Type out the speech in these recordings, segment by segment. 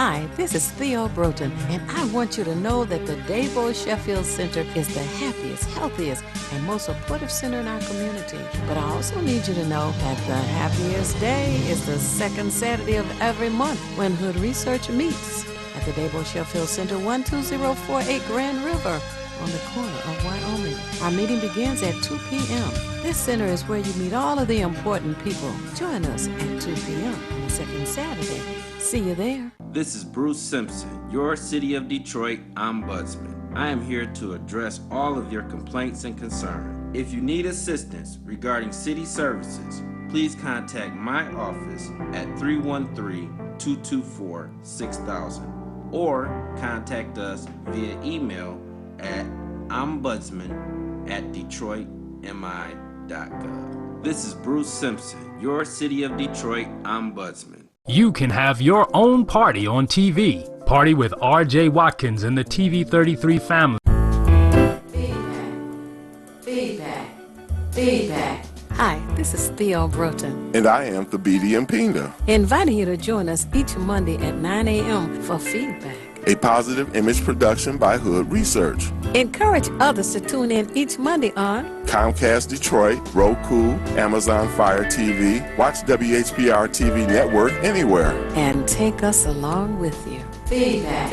Hi, this is Theo Broughton, and I want you to know that the Dabo Sheffield Center is the happiest, healthiest, and most supportive center in our community. But I also need you to know that the happiest day is the second Saturday of every month when Hood Research meets at the Dabo Sheffield Center, 12048 Grand River on the corner of Wyoming. Our meeting begins at 2 p.m. This center is where you meet all of the important people. Join us at 2 p.m. on the second Saturday. See you there. This is Bruce Simpson, your City of Detroit Ombudsman. I am here to address all of your complaints and concerns. If you need assistance regarding city services, please contact my office at 313-224-6000 or contact us via email at ombudsman@detroitmi.gov. This is Bruce Simpson, your City of Detroit Ombudsman. You can have your own party on TV. Party with R.J. Watkins and the TV33 family. Feedback. Hi, this is Theo Broughton. And I am Thabiti Mpinga. Inviting you to join us each Monday at 9 a.m. for Feedback, A positive image production by Hood Research. Encourage others to tune in each Monday on Comcast Detroit, Roku, Amazon Fire TV, watch WHPR TV Network anywhere. and take us along with you. Feedback.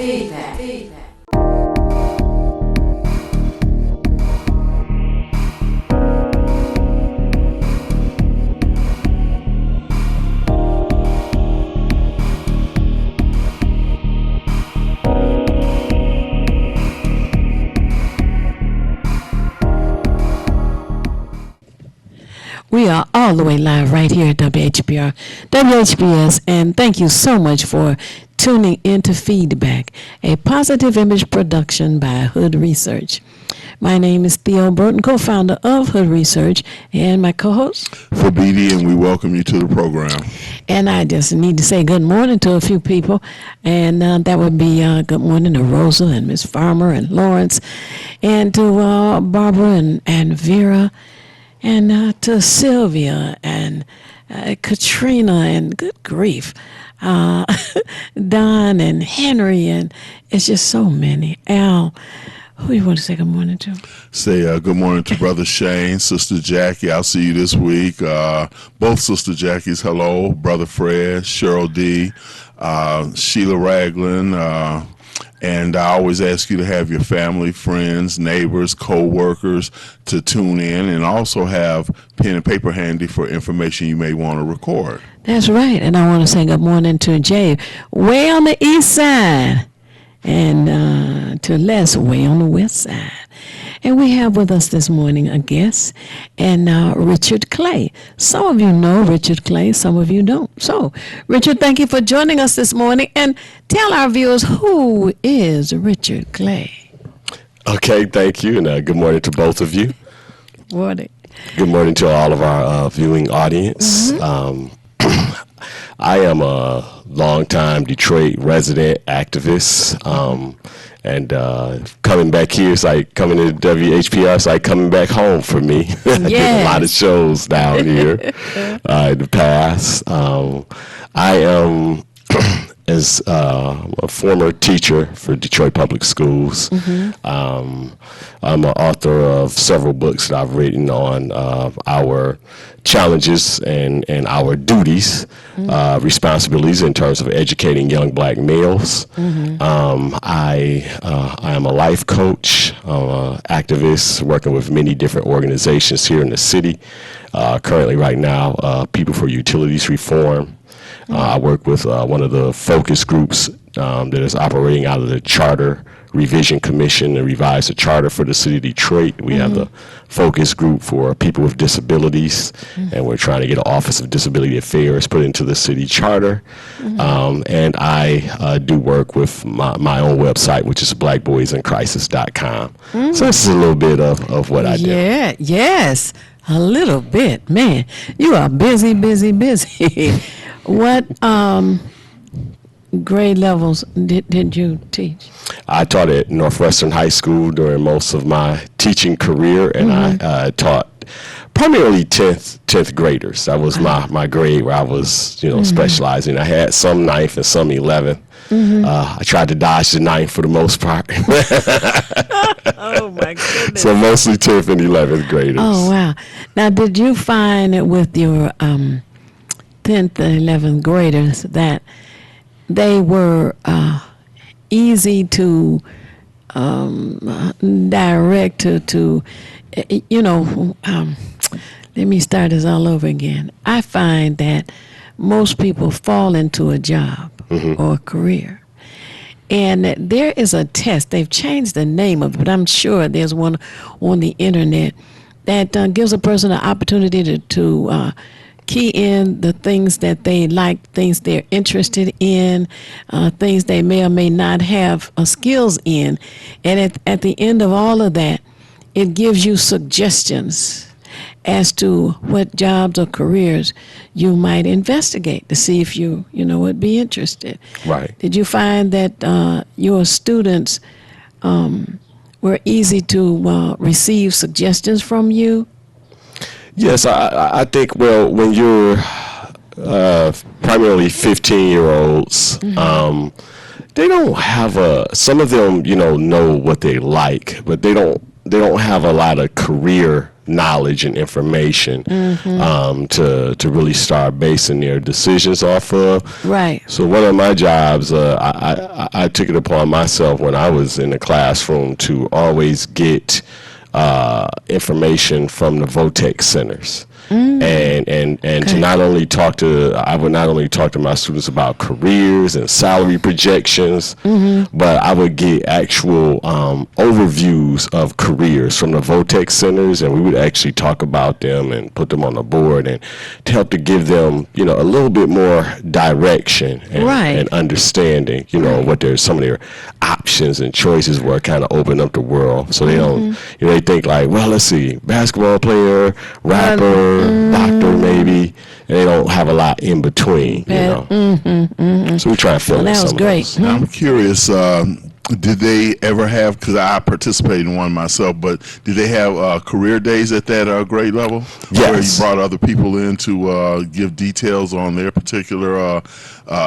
We are all the way live right here at WHBR, WHBS, and thank you so much for tuning into Feedback, a positive image production by Hood Research. My name is Theo Broughton, co-founder of Hood Research, and my co-host. Thabiti, and we welcome you to the program. And I just need to say good morning to a few people, and that would be good morning to Rosa and Miss Farmer and Lawrence, and to Barbara and Vera, and to Sylvia and Katrina, and good grief, Don and Henry, and it's just so many. Al, who do you want to say good morning to? Say good morning to Brother Shane, Sister Jackie. I'll see you this week. Both Sister Jackies, hello. Brother Fred, Cheryl D., Sheila Ragland, and I always ask you to have your family, friends, neighbors, co-workers to tune in, and also have pen and paper handy for information you may want to record. That's right. And I want to say good morning to Jay, way on the east side, and to Les, way on the west side. And we have with us this morning a guest, and Richard Clay. Some of you know Richard Clay, some of you don't. So, Richard, thank you for joining us this morning, and tell our viewers, who is Richard Clay? Okay, thank you, and good morning to both of you. Morning. Good morning to all of our viewing audience. I am a longtime Detroit resident activist, and coming back here, it's like coming to WHPR, it's like coming back home for me. I did a lot of shows down here in the past. I am as a former teacher for Detroit Public Schools. I'm an author of several books that I've written on our challenges and our duties, responsibilities in terms of educating young black males. I am a life coach, activist working with many different organizations here in the city. Currently right now, People for Utilities Reform. I work with one of the focus groups that is operating out of the Charter Revision Commission to revise the charter for the city of Detroit. We have the focus group for people with disabilities, and we're trying to get an Office of Disability Affairs put into the city charter. And I do work with my own website, which is blackboysincrisis.com. So this is a little bit of what I do. Yes, a little bit. Man, you are busy. What grade levels did you teach? I taught at Northwestern High School during most of my teaching career, and I taught primarily 10th graders. That was my grade where I was, specializing. I had some 9th and some 11th. I tried to dodge the 9th for the most part. Oh, my goodness. So mostly 10th and 11th graders. Oh, wow. Now, did you find that with your 10th and 11th graders that they were easy to direct to let me start this all over again. I find that most people fall into a job or a career. And there is a test. They've changed the name of it, but I'm sure there's one on the internet that gives a person an opportunity to key in the things that they like, things they're interested in, things they may or may not have skills in. And at the end of all of that, it gives you suggestions as to what jobs or careers you might investigate to see if you would be interested. Right. Did you find that your students were easy to receive suggestions from you? Yes, I think, well, when you're primarily 15-year-olds, they don't have some of them, know what they like, but they don't have a lot of career knowledge and information to really start basing their decisions off of. Right. So one of my jobs, I took it upon myself when I was in the classroom to always get information from the VOTEC centers. And to not only I would not only talk to my students about careers and salary projections, but I would get actual overviews of careers from the VOTEC centers, and we would actually talk about them and put them on the board and to help to give them, a little bit more direction and understanding, what some of their options and choices were, kind of open up the world. So they don't, they think like, well, let's see, basketball player, rapper, doctor maybe, and they don't have a lot in between, So we try to fill in that was some great. of those. Now, I'm curious, did they ever have, because I participated in one myself, but did they have career days at that grade level? Yes. Where you brought other people in to give details on their particular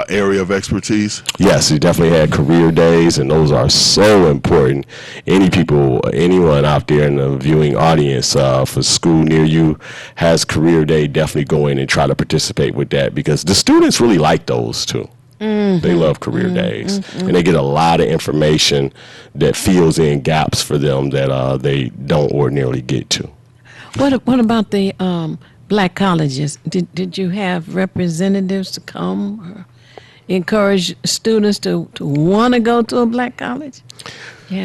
area of expertise? Yes, we definitely had career days, and those are so important. Anyone out there in the viewing audience for school near you has career day, definitely go in and try to participate with that, because the students really like those too. They love career days, and they get a lot of information that fills in gaps for them that they don't ordinarily get to. What about the black colleges? Did you have representatives to come or encourage students to want to go to a black college?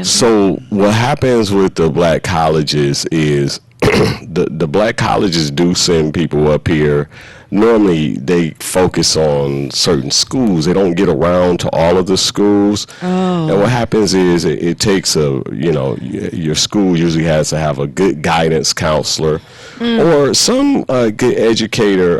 So what happens with the black colleges is the black colleges do send people up here. Normally they focus on certain schools. They don't get around to all of the schools. And what happens is it takes your school usually has to have a good guidance counselor or some good educator,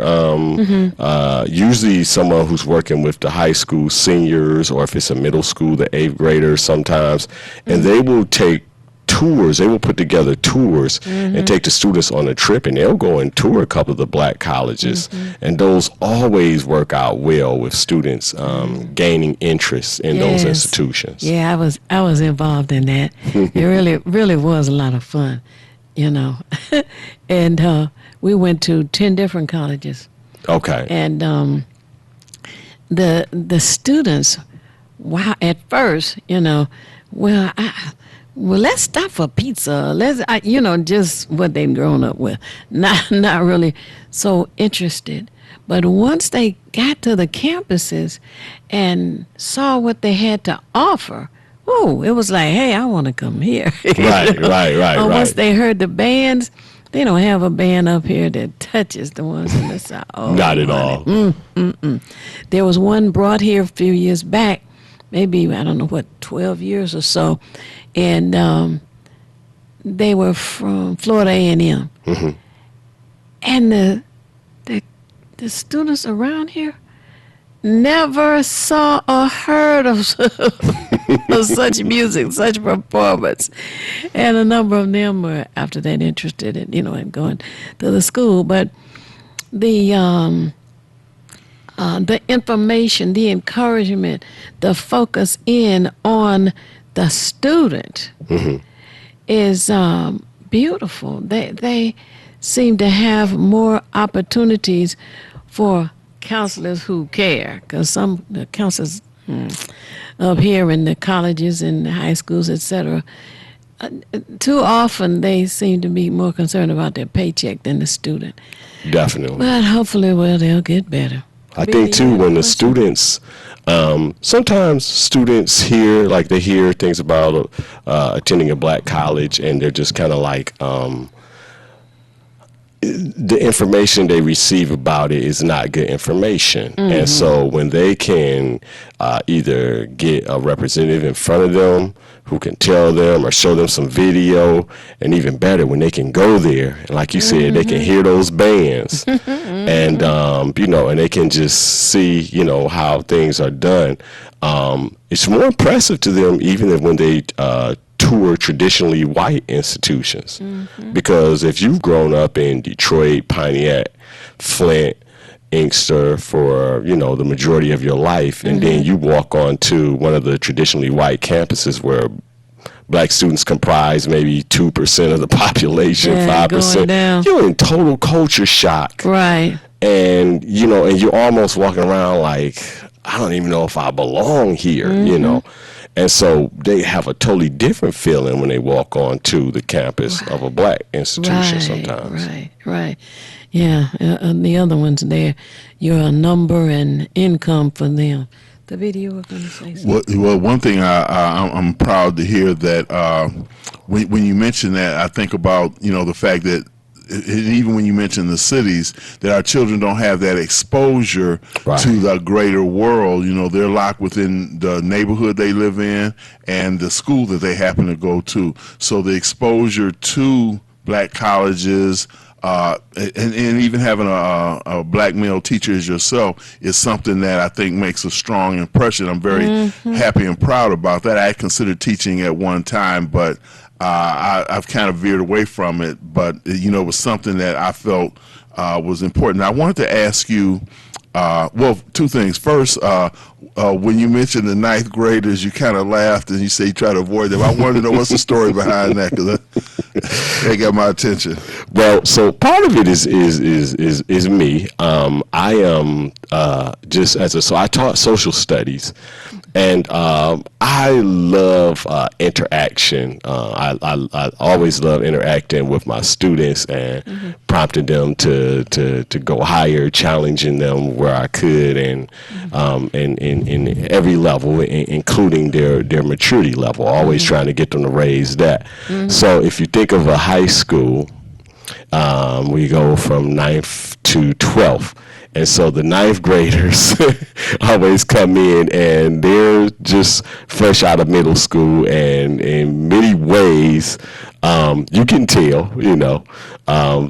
usually someone who's working with the high school seniors, or if it's a middle school, the 8th graders sometimes, and they will take tours. They will put together tours and take the students on a trip, and they'll go and tour a couple of the black colleges, and those always work out well with students gaining interest in those institutions. Yeah, I was involved in that. It really was a lot of fun, and we went to 10 different colleges. Okay. And the students, wow, at first, well, let's stop for pizza. Just what they've grown up with. Not really so interested. But once they got to the campuses and saw what they had to offer, it was like, hey, I want to come here. Right. Once they heard the bands, they don't have a band up here that touches the ones in the South. Not at all. There was one brought here a few years back, maybe, 12 years or so, and they were from Florida A&M. And the students around here never saw or heard of, of such music, such performance. And a number of them were, after that, interested in, in going to the school. But the information, the encouragement, the focus in on the student is beautiful. They seem to have more opportunities for counselors who care, because some counselors up here in the colleges and the high schools, etc., too often they seem to be more concerned about their paycheck than the student. Definitely. But hopefully, they'll get better. I think too, when the students, sometimes students hear, like they hear things about attending a black college, and they're just kind of like, the information they receive about it is not good information. And so when they can either get a representative in front of them who can tell them or show them some video, and even better, when they can go there, and like you said, they can hear those bands, and and they can just see, how things are done. It's more impressive to them even than when they tour traditionally white institutions, because if you've grown up in Detroit, Pontiac, Flint, Inkster for the majority of your life, and then you walk on to one of the traditionally white campuses where black students comprise maybe 2% of the population, 5%, you're in total culture shock, right? And and you're almost walking around like, I don't even know if I belong here, And so they have a totally different feeling when they walk on to the campus of a black institution sometimes. Right. Yeah, and the other ones there, you're a number and income for them. David, you were going to say something? Well, one thing I'm proud to hear that when you mention that, I think about, the fact that even when you mention the cities, that our children don't have that exposure to the greater world. They're locked within the neighborhood they live in and the school that they happen to go to. So the exposure to black colleges, and even having a black male teacher as yourself is something that I think makes a strong impression. I'm very happy and proud about that. I considered teaching at one time, but I've kind of veered away from it, but it was something that I felt was important. I wanted to ask you, two things. First, when you mentioned the ninth graders, you kind of laughed and you say you try to avoid them. I wanted to know what's the story behind that, because they got my attention. Well, so part of it is me. I am so I taught social studies. And I love interaction. I always love interacting with my students and prompting them to go higher, challenging them where I could, and in every level, including their maturity level. Always trying to get them to raise that. So if you think of a high school, we go from 9th to 12th. And so the ninth graders always come in, and they're just fresh out of middle school, and in many ways, you can tell,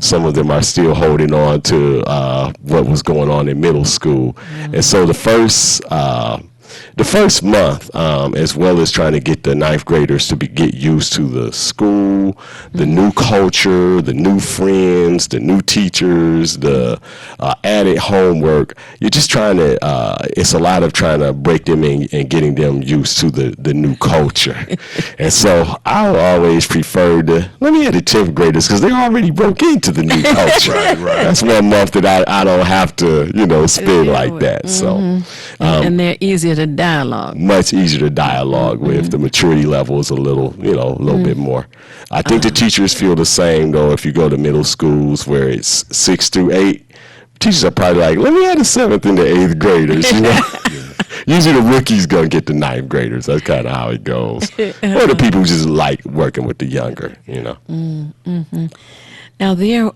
some of them are still holding on to what was going on in middle school. And so the first month, as well as trying to get the ninth graders to get used to the school, the new culture, the new friends, the new teachers, the added homework, you're just trying to, it's a lot of trying to break them in and getting them used to the new culture. And so I always prefer let me add the 10th graders, because they already broke into the new culture. Right. That's 1 month that I don't have to, spend like that. So, and they're easier to dialogue. Much easier to dialogue with. The maturity level is a little bit more. I think the teachers feel the same, though. If you go to middle schools where it's 6 through 8, teachers are probably like, let me add the 7th and the 8th graders. Usually the rookies gonna get the 9th graders. That's kind of how it goes. Or the people who just like working with the younger, Now there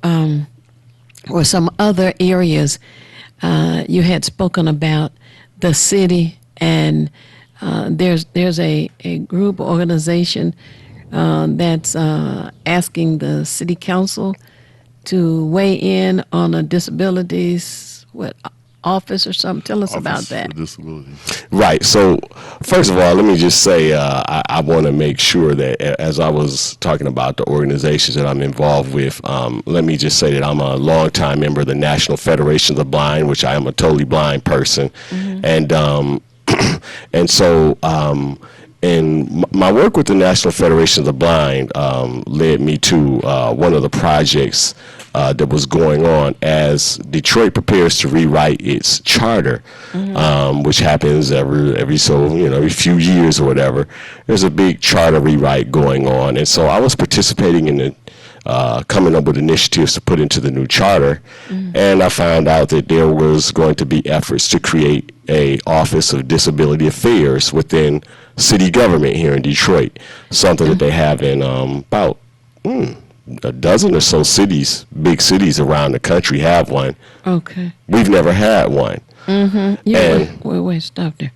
were some other areas you had spoken about the city, and there's a group organization that's asking the city council to weigh in on a disabilities office or something? Tell us about Office that. for Disability. Right. So, first of all, let me just say I want to make sure that as I was talking about the organizations that I'm involved with, let me just say that I'm a longtime member of the National Federation of the Blind, which I am a totally blind person. And and so and my work with the National Federation of the Blind led me to one of the projects that was going on as Detroit prepares to rewrite its charter, which happens every few years or whatever. There's a big charter rewrite going on, and so I was participating in the coming up with initiatives to put into the new charter, and I found out that there was going to be efforts to create a Office of Disability Affairs within city government here in Detroit, something that they have in about a dozen or so cities, big cities around the country have one. Okay. We've never had one. Wait, stop there.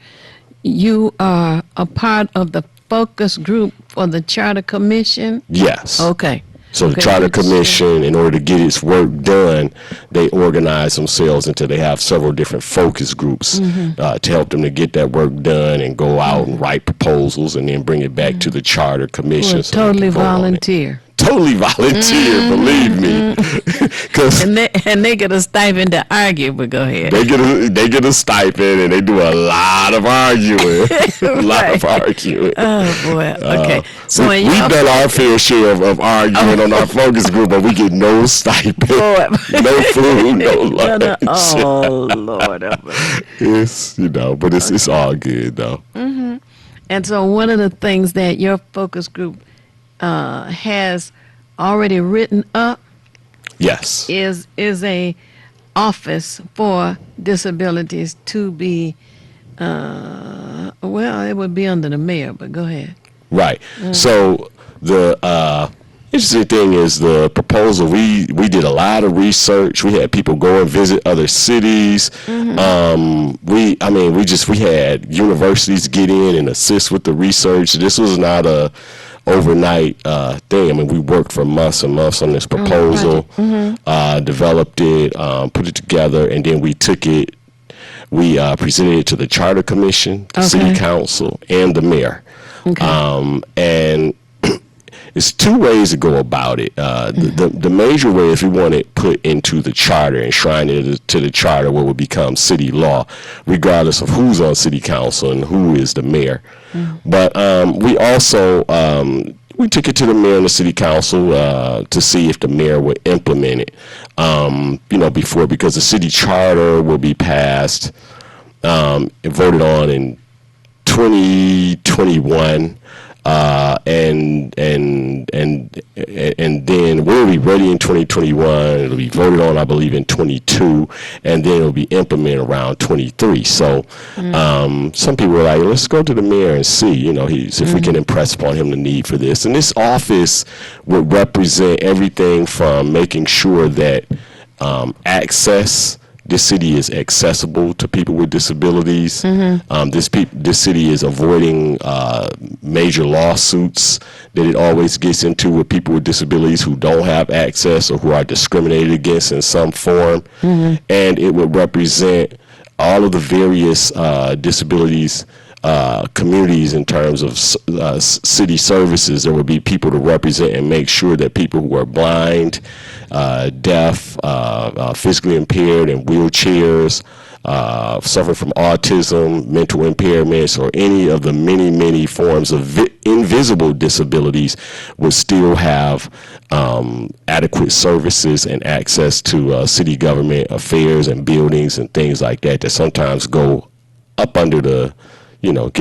You are a part of the focus group for the Charter Commission? Yes. Okay. So the Charter Commission, in order to get its work done, they organize themselves until they have several different focus groups to help them to get that work done and go out and write proposals and then bring it back to the Charter Commission. Well, totally volunteer. Totally volunteer, believe me. And they get a stipend to argue, but go ahead. They get a stipend and they do a lot of arguing. Oh boy. Okay. So we've done our fair share of arguing on our focus group, but we get no stipend, no food, no lunch. Oh Lord. It's but it's all good though. And so one of the things that your focus group has already written up, yes, is a office for disabilities to be it would be under the mayor, but go ahead. Right. So the interesting thing is the proposal. We did a lot of research. We had people go and visit other cities. We had universities get in and assist with the research. This was not a overnight thing. I mean, we worked for months and months on this proposal, developed it, put it together, and then we took it. We presented it to the Charter Commission, City Council, and the mayor. And it's two ways to go about it. The major way is we want it put into the charter, enshrined it to the charter where it would become city law, regardless of who's on city council and who is the mayor. But we also we took it to the mayor and the city council to see if the mayor would implement it. Before, because the city charter will be passed and voted on in 2021. And then we'll be ready in 2021. It'll be voted on, I believe, in 22, and then it'll be implemented around 23. So some people were like, let's go to the mayor and see, if we can impress upon him the need for this. And this office would represent everything from making sure that this city is accessible to people with disabilities. This city is avoiding major lawsuits that it always gets into with people with disabilities who don't have access or who are discriminated against in some form. And it would represent all of the various disabilities communities in terms of city services. There would be people to represent and make sure that people who are blind, deaf, physically impaired, in wheelchairs, suffering from autism, mental impairments, or any of the many, many forms of invisible disabilities would still have adequate services and access to city government affairs and buildings and things like that sometimes go up under the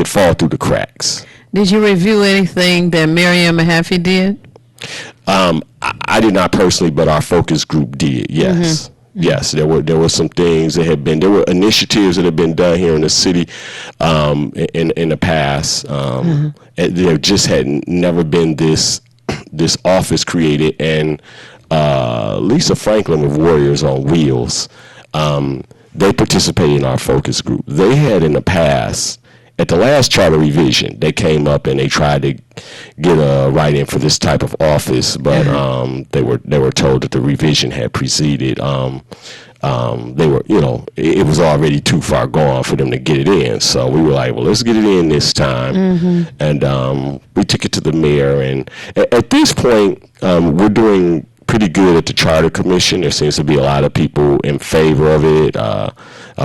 fall through the cracks. Did you review anything that Miriam Mahaffey did? I did not personally, but our focus group did. Yes. Yes, there were some things that had been. There were initiatives that had been done here in the city in the past. There just had never been this office created, and Lisa Franklin of Warriors on Wheels, they participated in our focus group. They had in the past. At the last charter revision, they came up and they tried to get a write-in for this type of office, but they were told that the revision had preceded they were, it was already too far gone for them to get it in. So we were like, well, let's get it in this time. And we took it to the mayor. And at this point, we're doing pretty good at the Charter Commission. There seems to be a lot of people in favor of it.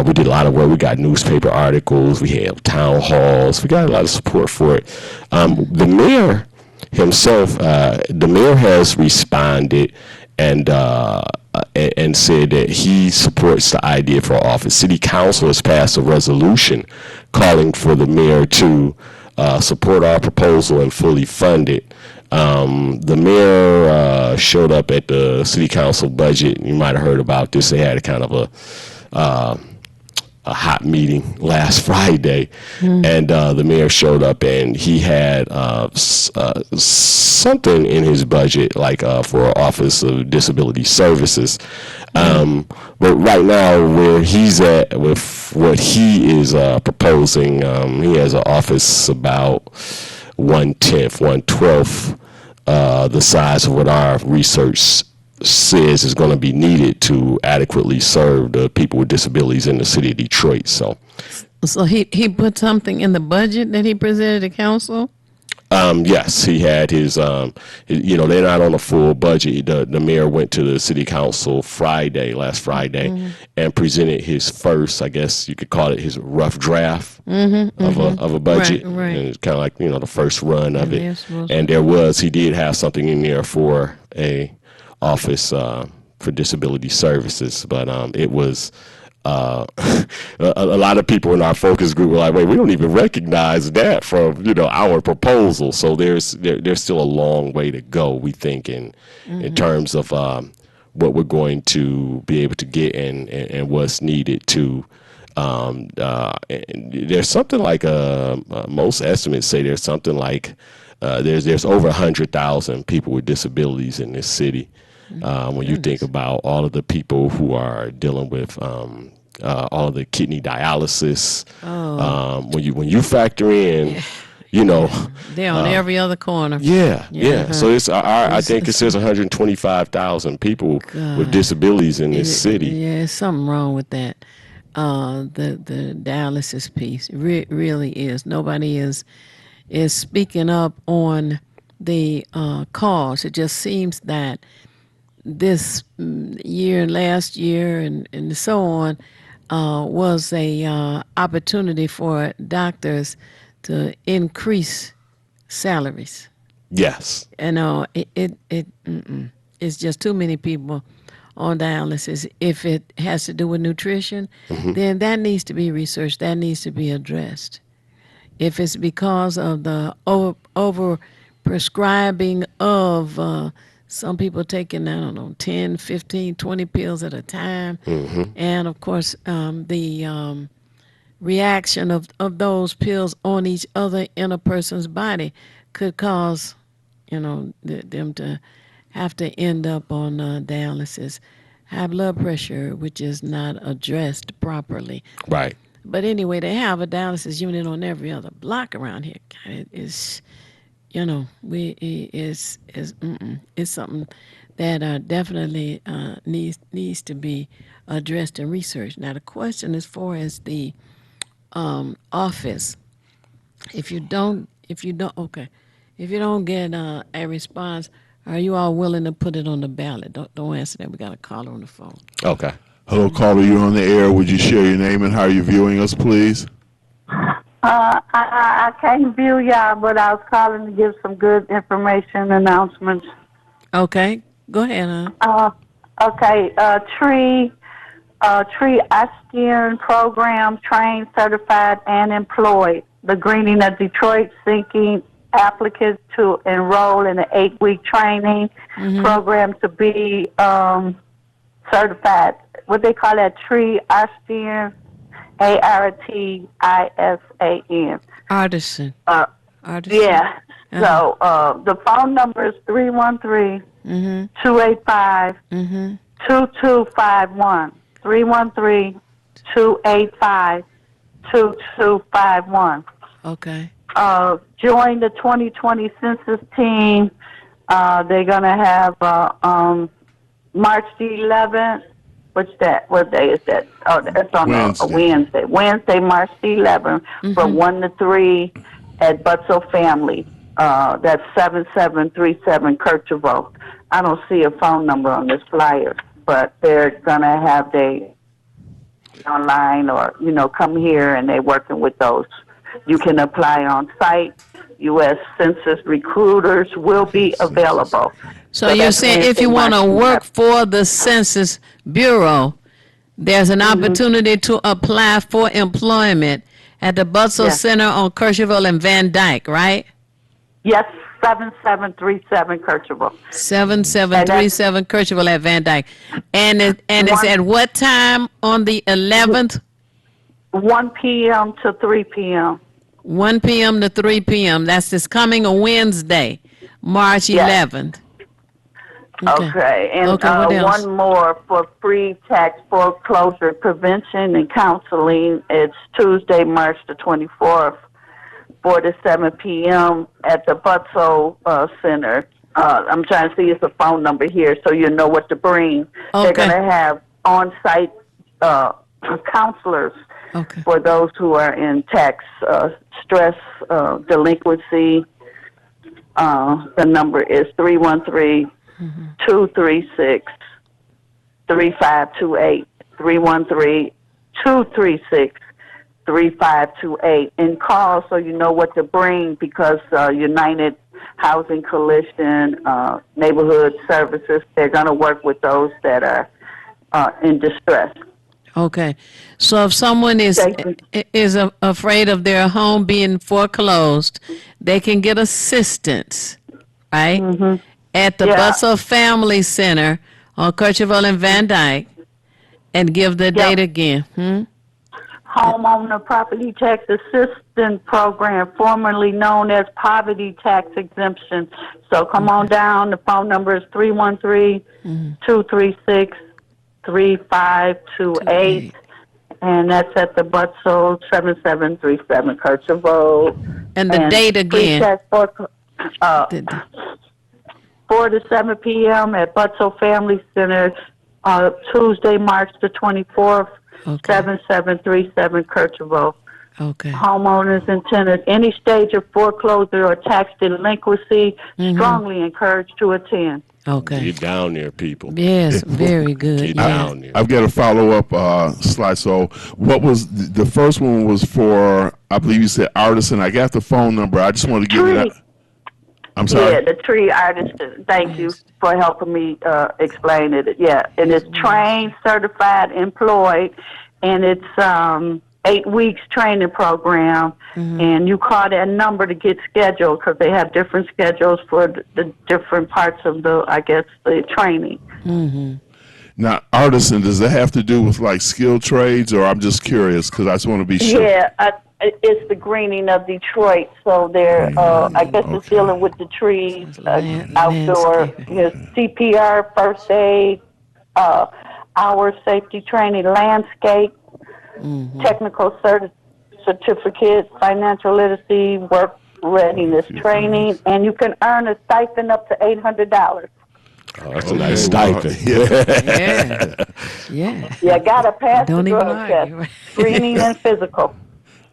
We did a lot of work. We got newspaper articles. We had town halls. We got a lot of support for it. The mayor himself, the mayor has responded and said that he supports the idea for office. City Council has passed a resolution calling for the mayor to support our proposal and fully fund it. The mayor showed up at the City Council budget. You might have heard about this. They had a kind of a hot meeting last Friday, and the mayor showed up and he had something in his budget, like for Office of Disability Services. But right now, where he's at with what he is proposing, he has an office about 1/10, 1/12 the size of what our research says is going to be needed to adequately serve the people with disabilities in the city of Detroit. So he put something in the budget that he presented to council? Yes, he had his, they're not on a full budget. The mayor went to the city council last Friday, and presented his first, I guess you could call it his rough draft of a budget. Right. And it's kind of like, the first run of it. And he did have something in there for a office for disability services, but it was a lot of people in our focus group were like, wait, we don't even recognize that from our proposal. So there's still a long way to go, we think, in terms of what we're going to be able to get and what's needed to. There's something like most estimates say there's something like there's over 100,000 people with disabilities in this city. When you think about all of the people who are dealing with all of the kidney dialysis, when you factor in, they're on every other corner. Yeah. So I think it says 125,000 people with disabilities in this city. Yeah, there's something wrong with that. The dialysis piece really is. Nobody is speaking up on the cause. It just seems that this year, last year, and so on, was a opportunity for doctors to increase salaries. Yes. It's just too many people on dialysis. If it has to do with nutrition, then that needs to be researched. That needs to be addressed. If it's because of the over prescribing of some people taking, 10, 15, 20 pills at a time. And, of course, the reaction of those pills on each other in a person's body could cause, them to have to end up on dialysis. High blood pressure, which is not addressed properly. Right. But anyway, they have a dialysis unit on every other block around here. It is... it's something that definitely needs to be addressed and researched. Now, the question as far as the office, if you don't get a response, are you all willing to put it on the ballot? Don't answer that. We got a caller on the phone. Okay. Hello, caller. You're on the air. Would you share your name and how you're viewing us, please? I can't view y'all, but I was calling to give some good information announcements. Okay, go ahead, Okay, tree Ashkenazi program, trained, certified, and employed. The Greening of Detroit seeking applicants to enroll in an 8-week training program to be certified. What they call that, Tree Ashkenazi. Artisan. Artisan. Artisan. Yeah. So the phone number is 313-285-2251. 313-285-2251. Okay. Join the 2020 census team. They're going to have March the 11th What's that? What day is that? Oh, that's on a Wednesday. Wednesday, March the 11th, from 1 to 3 at Butzel Family. That's 7737 Kercheval. I don't see a phone number on this flyer, but they're going to have they online or, come here, and they're working with those. You can apply on site. U.S. Census recruiters will be available. So you're saying if you want to work for the Census Bureau, there's an opportunity to apply for employment at the Butzel Center on Kercheval and Van Dyke, right? Yes, 7737 Kercheval. 7737 Kercheval at Van Dyke. And it's at what time on the 11th? 1 p.m. to 3 p.m. 1 p.m. to 3 p.m. That's this coming Wednesday, March 11th. Okay. And what else? one more for free tax foreclosure prevention and counseling. It's Tuesday, March the 24th, 4 to 7 p.m. at the Butzel Center. I'm trying to see if the phone number here so you know what to bring. Okay. They're going to have on-site counselors for those who are in tax stress, delinquency. The number is 313 236 3528. 313 236 3528. And call so you know what to bring, because United Housing Coalition, Neighborhood Services, they're going to work with those that are in distress. Okay. So if someone is afraid of their home being foreclosed, they can get assistance, right? At the Butzel Family Center on Kercheval and Van Dyke, and give the date again. Homeowner Property Tax Assistance Program, formerly known as Poverty Tax Exemption. So come on down. The phone number is 313-236-3528, and that's at the Butzel 7737 Kercheval. And the date again. 4 to 7 p.m. at Butzel Family Center, Tuesday, March the 24th, 7737 Kercheval. Okay. Homeowners intended any stage of foreclosure or tax delinquency strongly encouraged to attend. Okay. Get down there, people. Yes, very good. Get down there. I've got a follow-up slide. So what was the first one was for, I believe you said Artisan. I got the phone number. I just want to give you that. I'm sorry? Yeah, the tree artist. Thank you for helping me explain it. Yeah, and it's trained, certified, employed, and it's 8 weeks training program. And you call that number to get scheduled, because they have different schedules for the different parts of the training. Now, Artisan, does that have to do with like skilled trades, or I'm just curious because I just want to be sure? Yeah, it's the greening of Detroit, so they're I guess it's dealing with the trees, outdoor, CPR, first aid, hour safety training, landscape, technical certificate, financial literacy, work readiness training, and you can earn a stipend up to $800. Oh, that's a nice stipend. Yeah. You got to pass the drug argue, test, right? screening and physical.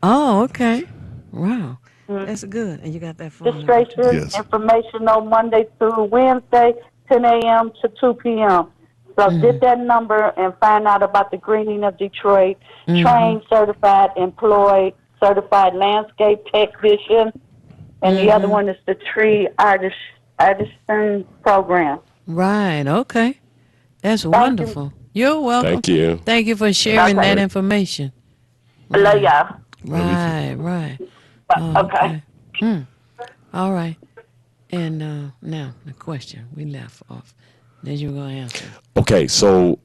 Oh, okay. Wow. That's good. And you got that phone Registration informational Monday through Wednesday, 10 a.m. to 2 p.m. So get that number and find out about the greening of Detroit. Trained, certified, employed, certified landscape technician. And the other one is the tree artisan program. Right. Okay. That's wonderful. You're welcome. Thank you. Thank you for sharing that information. I love y'all. Right. Okay. All right. And now the question we left off. Then you were going to answer. Okay, so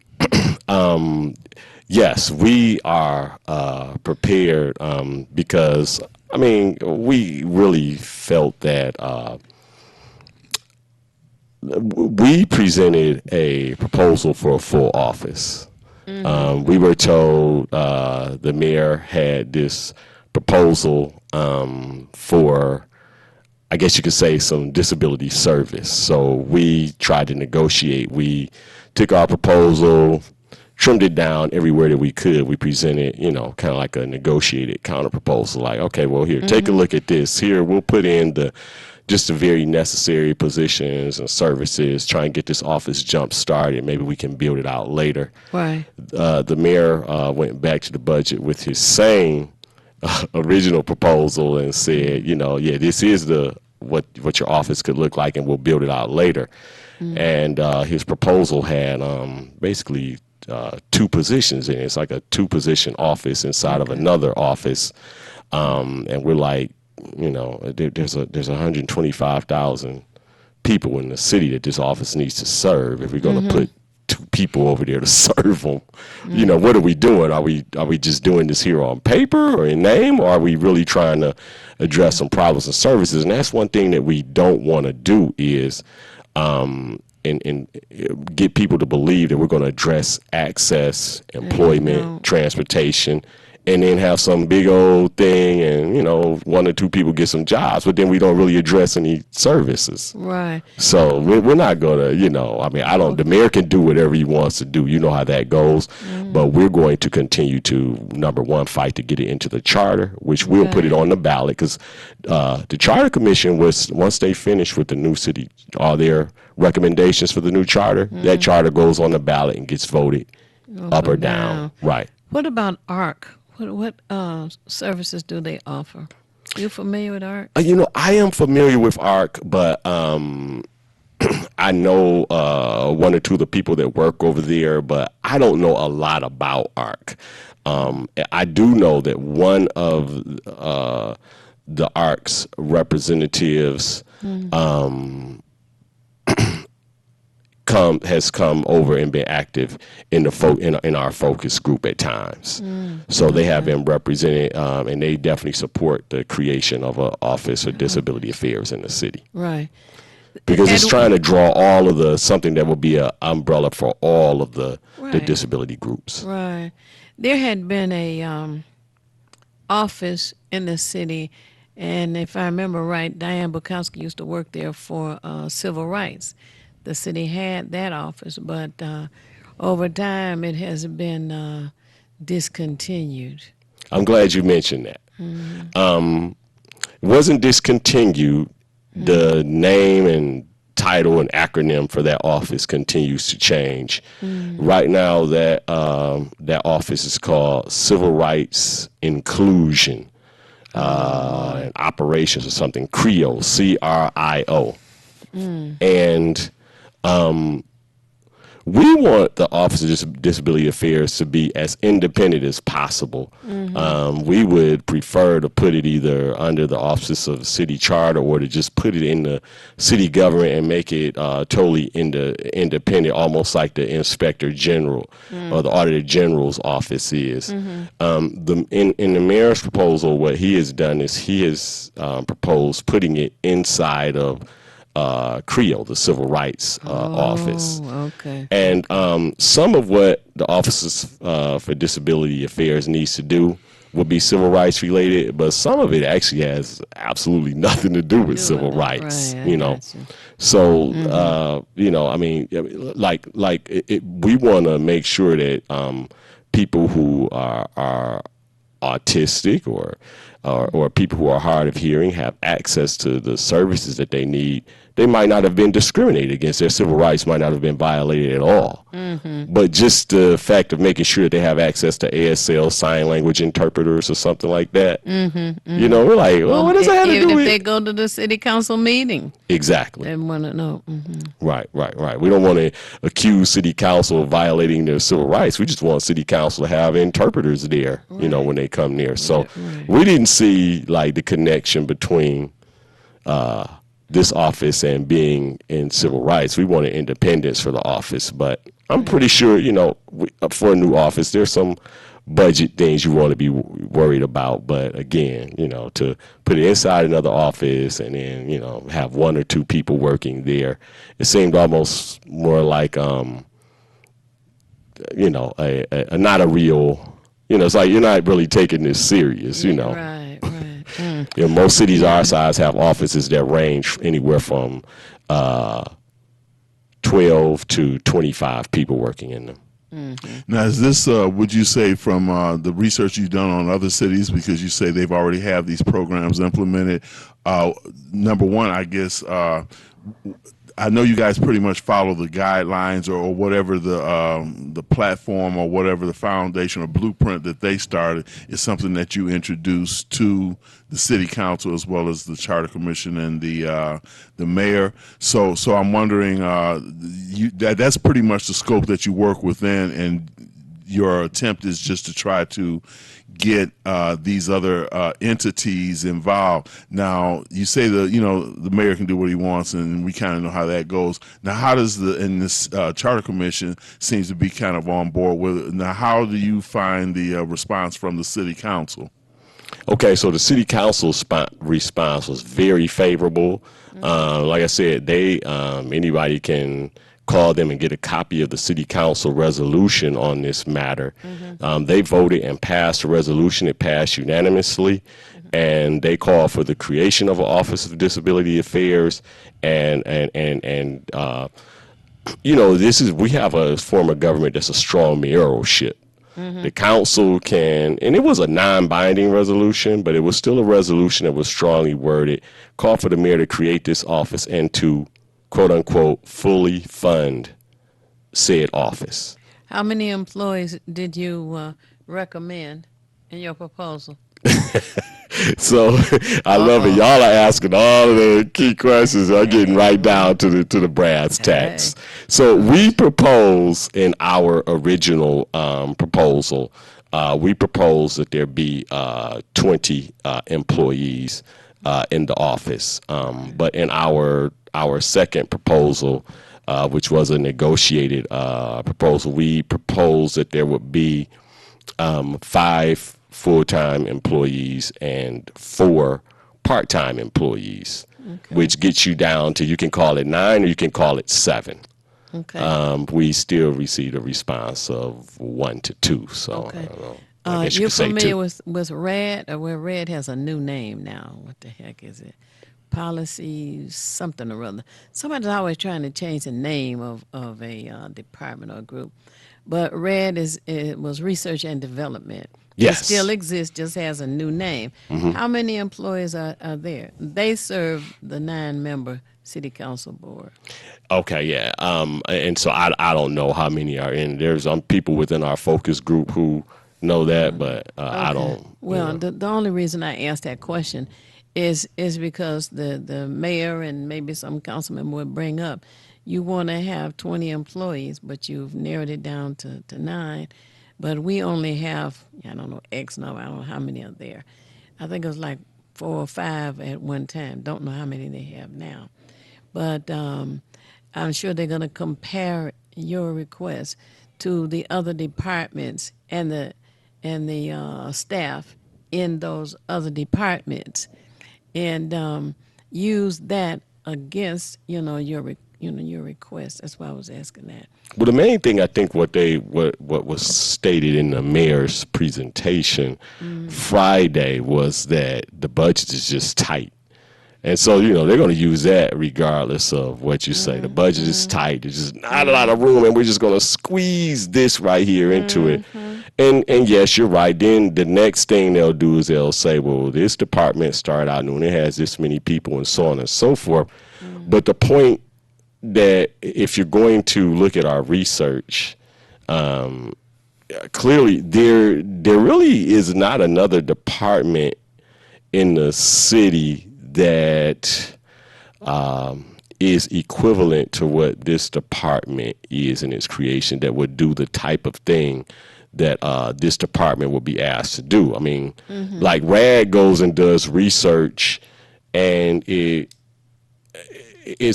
yes, we are prepared because, I mean, we really felt that we presented a proposal for a full office. We were told the mayor had this proposal for, I guess you could say, some disability service. So we tried to negotiate. We took our proposal, trimmed it down everywhere that we could. We presented, kind of like a negotiated counter proposal. Like, okay, well, here, take a look at this. Here, we'll put in just the very necessary positions and services, try and get this office jump started. Maybe we can build it out later. Right. The mayor went back to the budget with his same original proposal and said, this is what your office could look like, and we'll build it out later. And his proposal had basically 2 positions in it. It's like a 2-position office inside of another office. And we're like, there's 125,000 people in the city that this office needs to serve. If we're going to put 2 people over there to serve them, what are we doing? Are we just doing this here on paper or in name, or are we really trying to address some problems and services? And that's one thing that we don't want to do is and get people to believe that we're going to address access, employment, transportation, and then have some big old thing and, 1 or 2 people get some jobs, but then we don't really address any services. Right. So we're not going to, the mayor can do whatever he wants to do. You know how that goes. But we're going to continue to, number one, fight to get it into the charter, which we'll put it on the ballot, because the charter commission once they finish with the new city, all their recommendations for the new charter, that charter goes on the ballot and gets voted up or down. Right. What about ARC? What services do they offer? You familiar with ARC? I am familiar with ARC, but I know 1 or 2 of the people that work over there, but I don't know a lot about ARC. I do know that one of the ARC's representatives has come over and been active in in our focus group at times. So they have been represented, and they definitely support the creation of an office of disability affairs in the city. Right. Because it's trying to draw all of something that will be an umbrella for all of the disability groups. Right. There had been a office in the city, and if I remember right, Diane Bukowski used to work there for civil rights. The city had that office, but over time it has been discontinued. I'm glad you mentioned that. It wasn't discontinued. The name and title and acronym for that office continues to change. Right now, that office is called Civil Rights Inclusion and Operations or something, CRIO, CRIO. And we want the Office of Disability Affairs to be as independent as possible. We would prefer to put it either under the Office of City Charter or to just put it in the city government and make it totally independent, almost like the Inspector General or the Auditor General's office is. In the mayor's proposal, what he has done is he has proposed putting it inside of CRIO, the Civil Rights Office. Okay. And some of what the Office for Disability Affairs needs to do will be civil rights related, but some of it actually has absolutely nothing to do with civil rights. Right, So we want to make sure that people who are autistic or people who are hard of hearing have access to the services that they need. They might not have been discriminated against. Their civil rights might not have been violated at all. But just the fact of making sure that they have access to ASL sign language interpreters or something like that. We're like, well, what does that have to do with? Even if they go to the city council meeting. Exactly. They want to know. Right. We don't want to accuse city council of violating their civil rights. We just want city council to have interpreters there, when they come there. So we didn't see like the connection between this office and being in civil rights. We wanted independence for the office, but I'm pretty sure, for a new office, there's some budget things you want to be worried about. But again, to put it inside another office and then, have 1 or 2 people working there, it seemed almost more like, not a real, it's like you're not really taking this serious, Right. Most cities our size have offices that range anywhere from 12 to 25 people working in them. Now, is this, would you say, from the research you've done on other cities, because you say they've already have these programs implemented? Number one, I guess, I know you guys pretty much follow the guidelines or whatever the platform or whatever the foundation or blueprint that they started is something that you introduced to the city council as well as the charter commission and the mayor. So I'm wondering, that's pretty much the scope that you work within, and your attempt is just to try to get these other entities involved. Now, you say the mayor can do what he wants, and we kind of know how that goes. Now, how does this charter commission seems to be kind of on board with it? Now, how do you find the response from the city council? Okay, so the city council response was very favorable. Like I said, they anybody can call them and get a copy of the city council resolution on this matter. They voted and passed a resolution. It passed unanimously, and they called for the creation of an Office of Disability Affairs. And we have a form of government that's a strong mayoralship. The council can, and it was a non-binding resolution, but it was still a resolution that was strongly worded, called for the mayor to create this office and to, quote unquote, fully fund said office. How many employees did you recommend in your proposal? So I love it. Y'all are asking all of the key questions. I'm getting right down to the brass tacks. So we propose in our original proposal, we propose that there be 20 employees in the office. But in our second proposal, which was a negotiated proposal, we proposed that there would be 5 full-time employees and 4 part-time employees, which gets you down to, you can call it 9 or you can call it 7. Okay. We still received a response of 1 to 2. So I don't know. You're familiar with RED, or where RED has a new name now? What the heck is it? Policy something or other. Somebody's always trying to change the name of a department or group. But RED was research and development. Yes. It still exists, just has a new name. How many employees are there? They serve the 9-member city council board. Okay, yeah. And so I don't know how many are in. There's people within our focus group who know that, but I don't. Well, the only reason I asked that question is because the mayor and maybe some councilman would bring up, you want to have 20 employees, but you've narrowed it down to 9. But we only have, I don't know, X number, I don't know how many are there. I think it was like 4 or 5 at one time. Don't know how many they have now. But I'm sure they're going to compare your request to the other departments and the staff in those other departments, and use that against your request. That's why I was asking that. Well, the main thing I think what was stated in the mayor's presentation Friday was that the budget is just tight. And so, they're going to use that regardless of what you say. The budget is tight. There's just not a lot of room, and we're just going to squeeze this right here into it. And yes, you're right. Then the next thing they'll do is they'll say, well, this department started out new, it has this many people and so on and so forth. But the point that if you're going to look at our research, clearly there really is not another department in the city that is equivalent to what this department is in its creation, that would do the type of thing that this department will be asked to do. I mean, like RAD goes and does research, and it's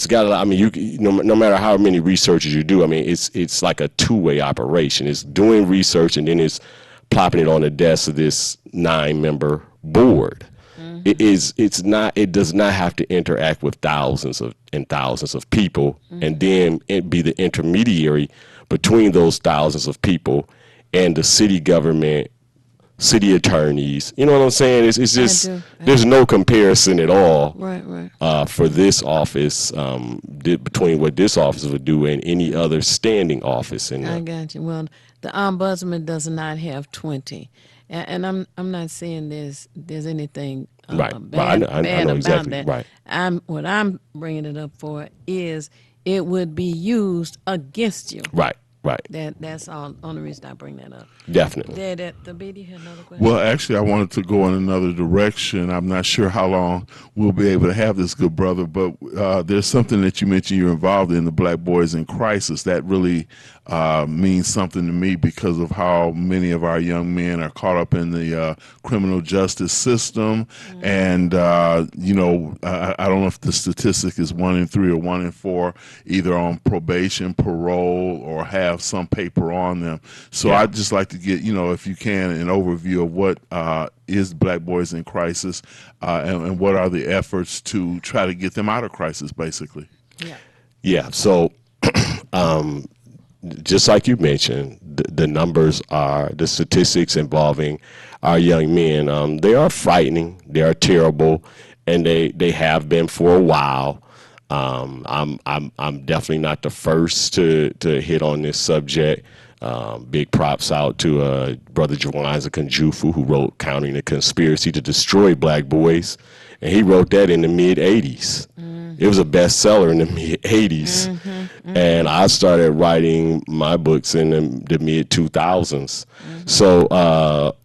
got a lot. I mean, no matter how many researches you do, I mean, it's like a two-way operation. It's doing research and then it's plopping it on the desk of this 9-member board. It does not have to interact with thousands of people and then be the intermediary between those thousands of people and the city government city attorneys. You know what I'm saying? It's just I there's no comparison at all. Right. For this office, between what this office would do and any other standing office. I got you. Well, the ombudsman does not have 20, and I'm not saying there's anything bad know exactly. about that. Right. What I'm bringing it up for is it would be used against you. Right. That's all. Only reason I bring that up. Definitely. The BD had another question. Well, actually, I wanted to go in another direction. I'm not sure how long we'll be able to have this, good brother, but there's something that you mentioned you're involved in, the Black Boys in Crisis. That really means something to me because of how many of our young men are caught up in the criminal justice system. Mm-hmm. And, I don't know if the statistic is 1 in 3 or 1 in 4, either on probation, parole, or have some paper on them. So I'd just like to get, if you can, an overview of what is Black Boys in Crisis and what are the efforts to try to get them out of crisis, basically. Yeah. So just like you mentioned, the numbers are, the statistics involving our young men, they are frightening, they are terrible, and they have been for a while. I'm definitely not the first to hit on this subject. Big props out to Brother Jawanza Kunjufu, who wrote Countering the Conspiracy to Destroy Black Boys, and he wrote that in the mid-'80s. It was a bestseller in the mid-'80s, and I started writing my books in the mid-2000s. So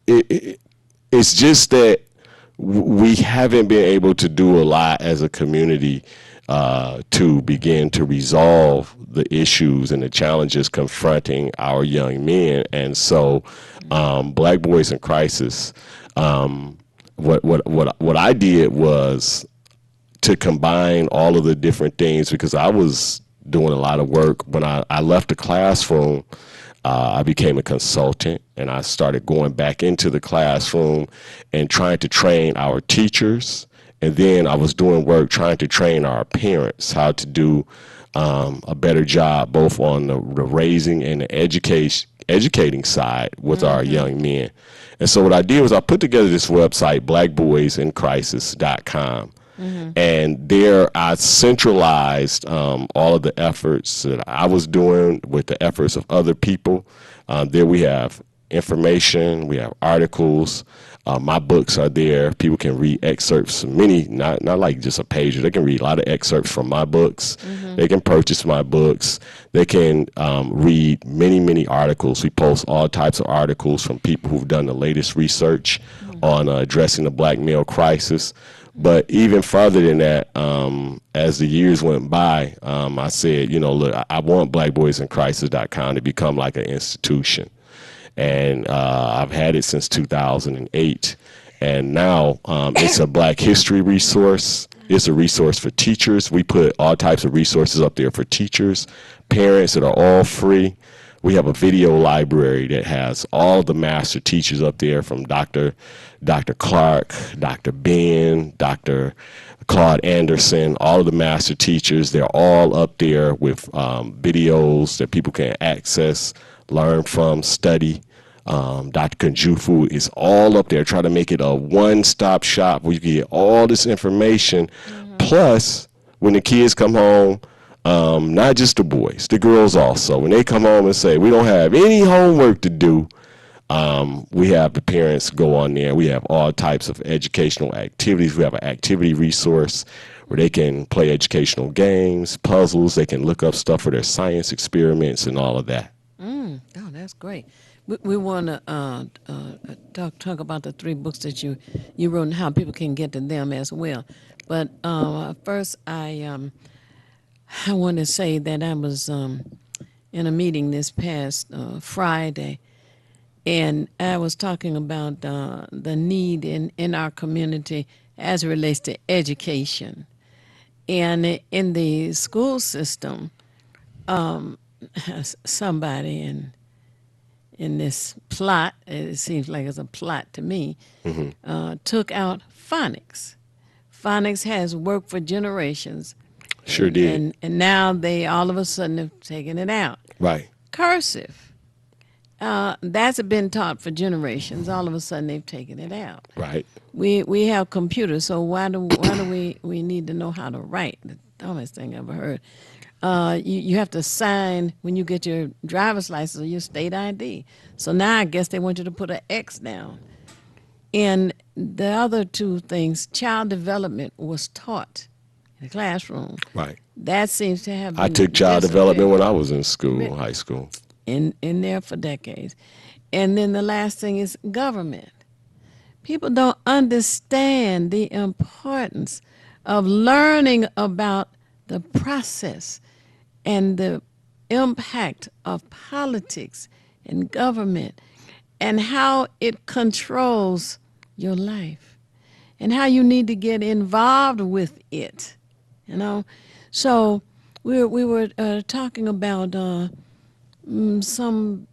it's just that we haven't been able to do a lot as a community to begin to resolve the issues and the challenges confronting our young men. And so Black Boys in Crisis, what I did was to combine all of the different things, because I was doing a lot of work. When I left the classroom, I became a consultant, and I started going back into the classroom and trying to train our teachers. And then I was doing work trying to train our parents how to do a better job, both on the raising and the educating side with our young men. And so what I did was I put together this website, blackboysincrisis.com. And there I centralized all of the efforts that I was doing with the efforts of other people. There we have information, we have articles. My books are there. People can read excerpts, many, not like just a page. They can read a lot of excerpts from my books. They can purchase my books. They can read many articles. We post all types of articles from people who've done the latest research on addressing the black male crisis. But even further than that, as the years went by, I said, look, I want blackboysincrisis.com to become like an institution. And I've had it since 2008. And now it's a Black history resource. It's a resource for teachers. We put all types of resources up there for teachers, parents, that are all free. We have a video library that has all the master teachers up there, from Dr. Clark, Dr. Ben, Dr. Claude Anderson, all of the master teachers. They're all up there with videos that people can access, learn from, study. Dr. Kunjufu is all up there. Try to make it a one-stop shop where you can get all this information. Plus, when the kids come home, not just the boys, the girls also, when they come home and say, we don't have any homework to do, we have the parents go on there. We have all types of educational activities. We have an activity resource where they can play educational games, puzzles. They can look up stuff for their science experiments and all of that. Oh, that's great. We want to talk about the 3 books that you wrote and how people can get to them as well. But first, I want to say that I was in a meeting this past Friday, and I was talking about the need in our community as it relates to education. And in the school system, somebody in this plot, it seems like it's a plot to me, took out phonics. Phonics has worked for generations. Sure did. And now they all of a sudden have taken it out. Right. Cursive. That's been taught for generations. All of a sudden, they've taken it out. Right. We have computers, so why do we need to know how to write? The dumbest thing I ever heard. You have to sign when you get your driver's license or your state ID. So now I guess they want you to put an X down. And the other two things, child development was taught in the classroom. Right. That seems to have been I took child development when I was in school, high school. In there for decades. And then the last thing is government. People don't understand the importance of learning about the process and the impact of politics and government and how it controls your life and how you need to get involved with it, you know. So we were talking about some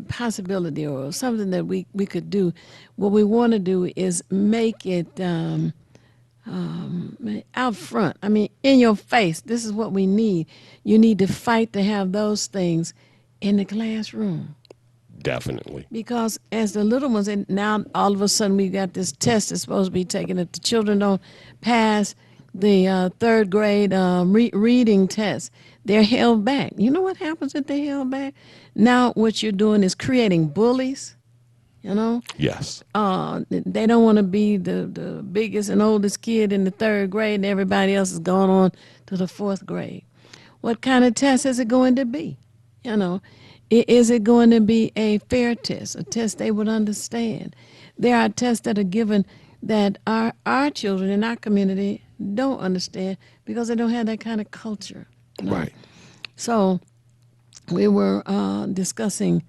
possibility or something that we could do. What we want to do is make it out front. I mean, in your face. This is what we need. You need to fight to have those things in the classroom. Definitely. Because as the little ones, and now all of a sudden we got this test that's supposed to be taken. If the children don't pass the third grade reading test, they're held back. You know what happens if they're held back? Now what you're doing is creating bullies, you know? Yes. They don't want to be the biggest and oldest kid in the third grade and everybody else is going on to the fourth grade. What kind of test is it going to be? You know, is it going to be a fair test, a test they would understand? There are tests that are given that our children in our community don't understand because they don't have that kind of culture. You know? Right. So we were discussing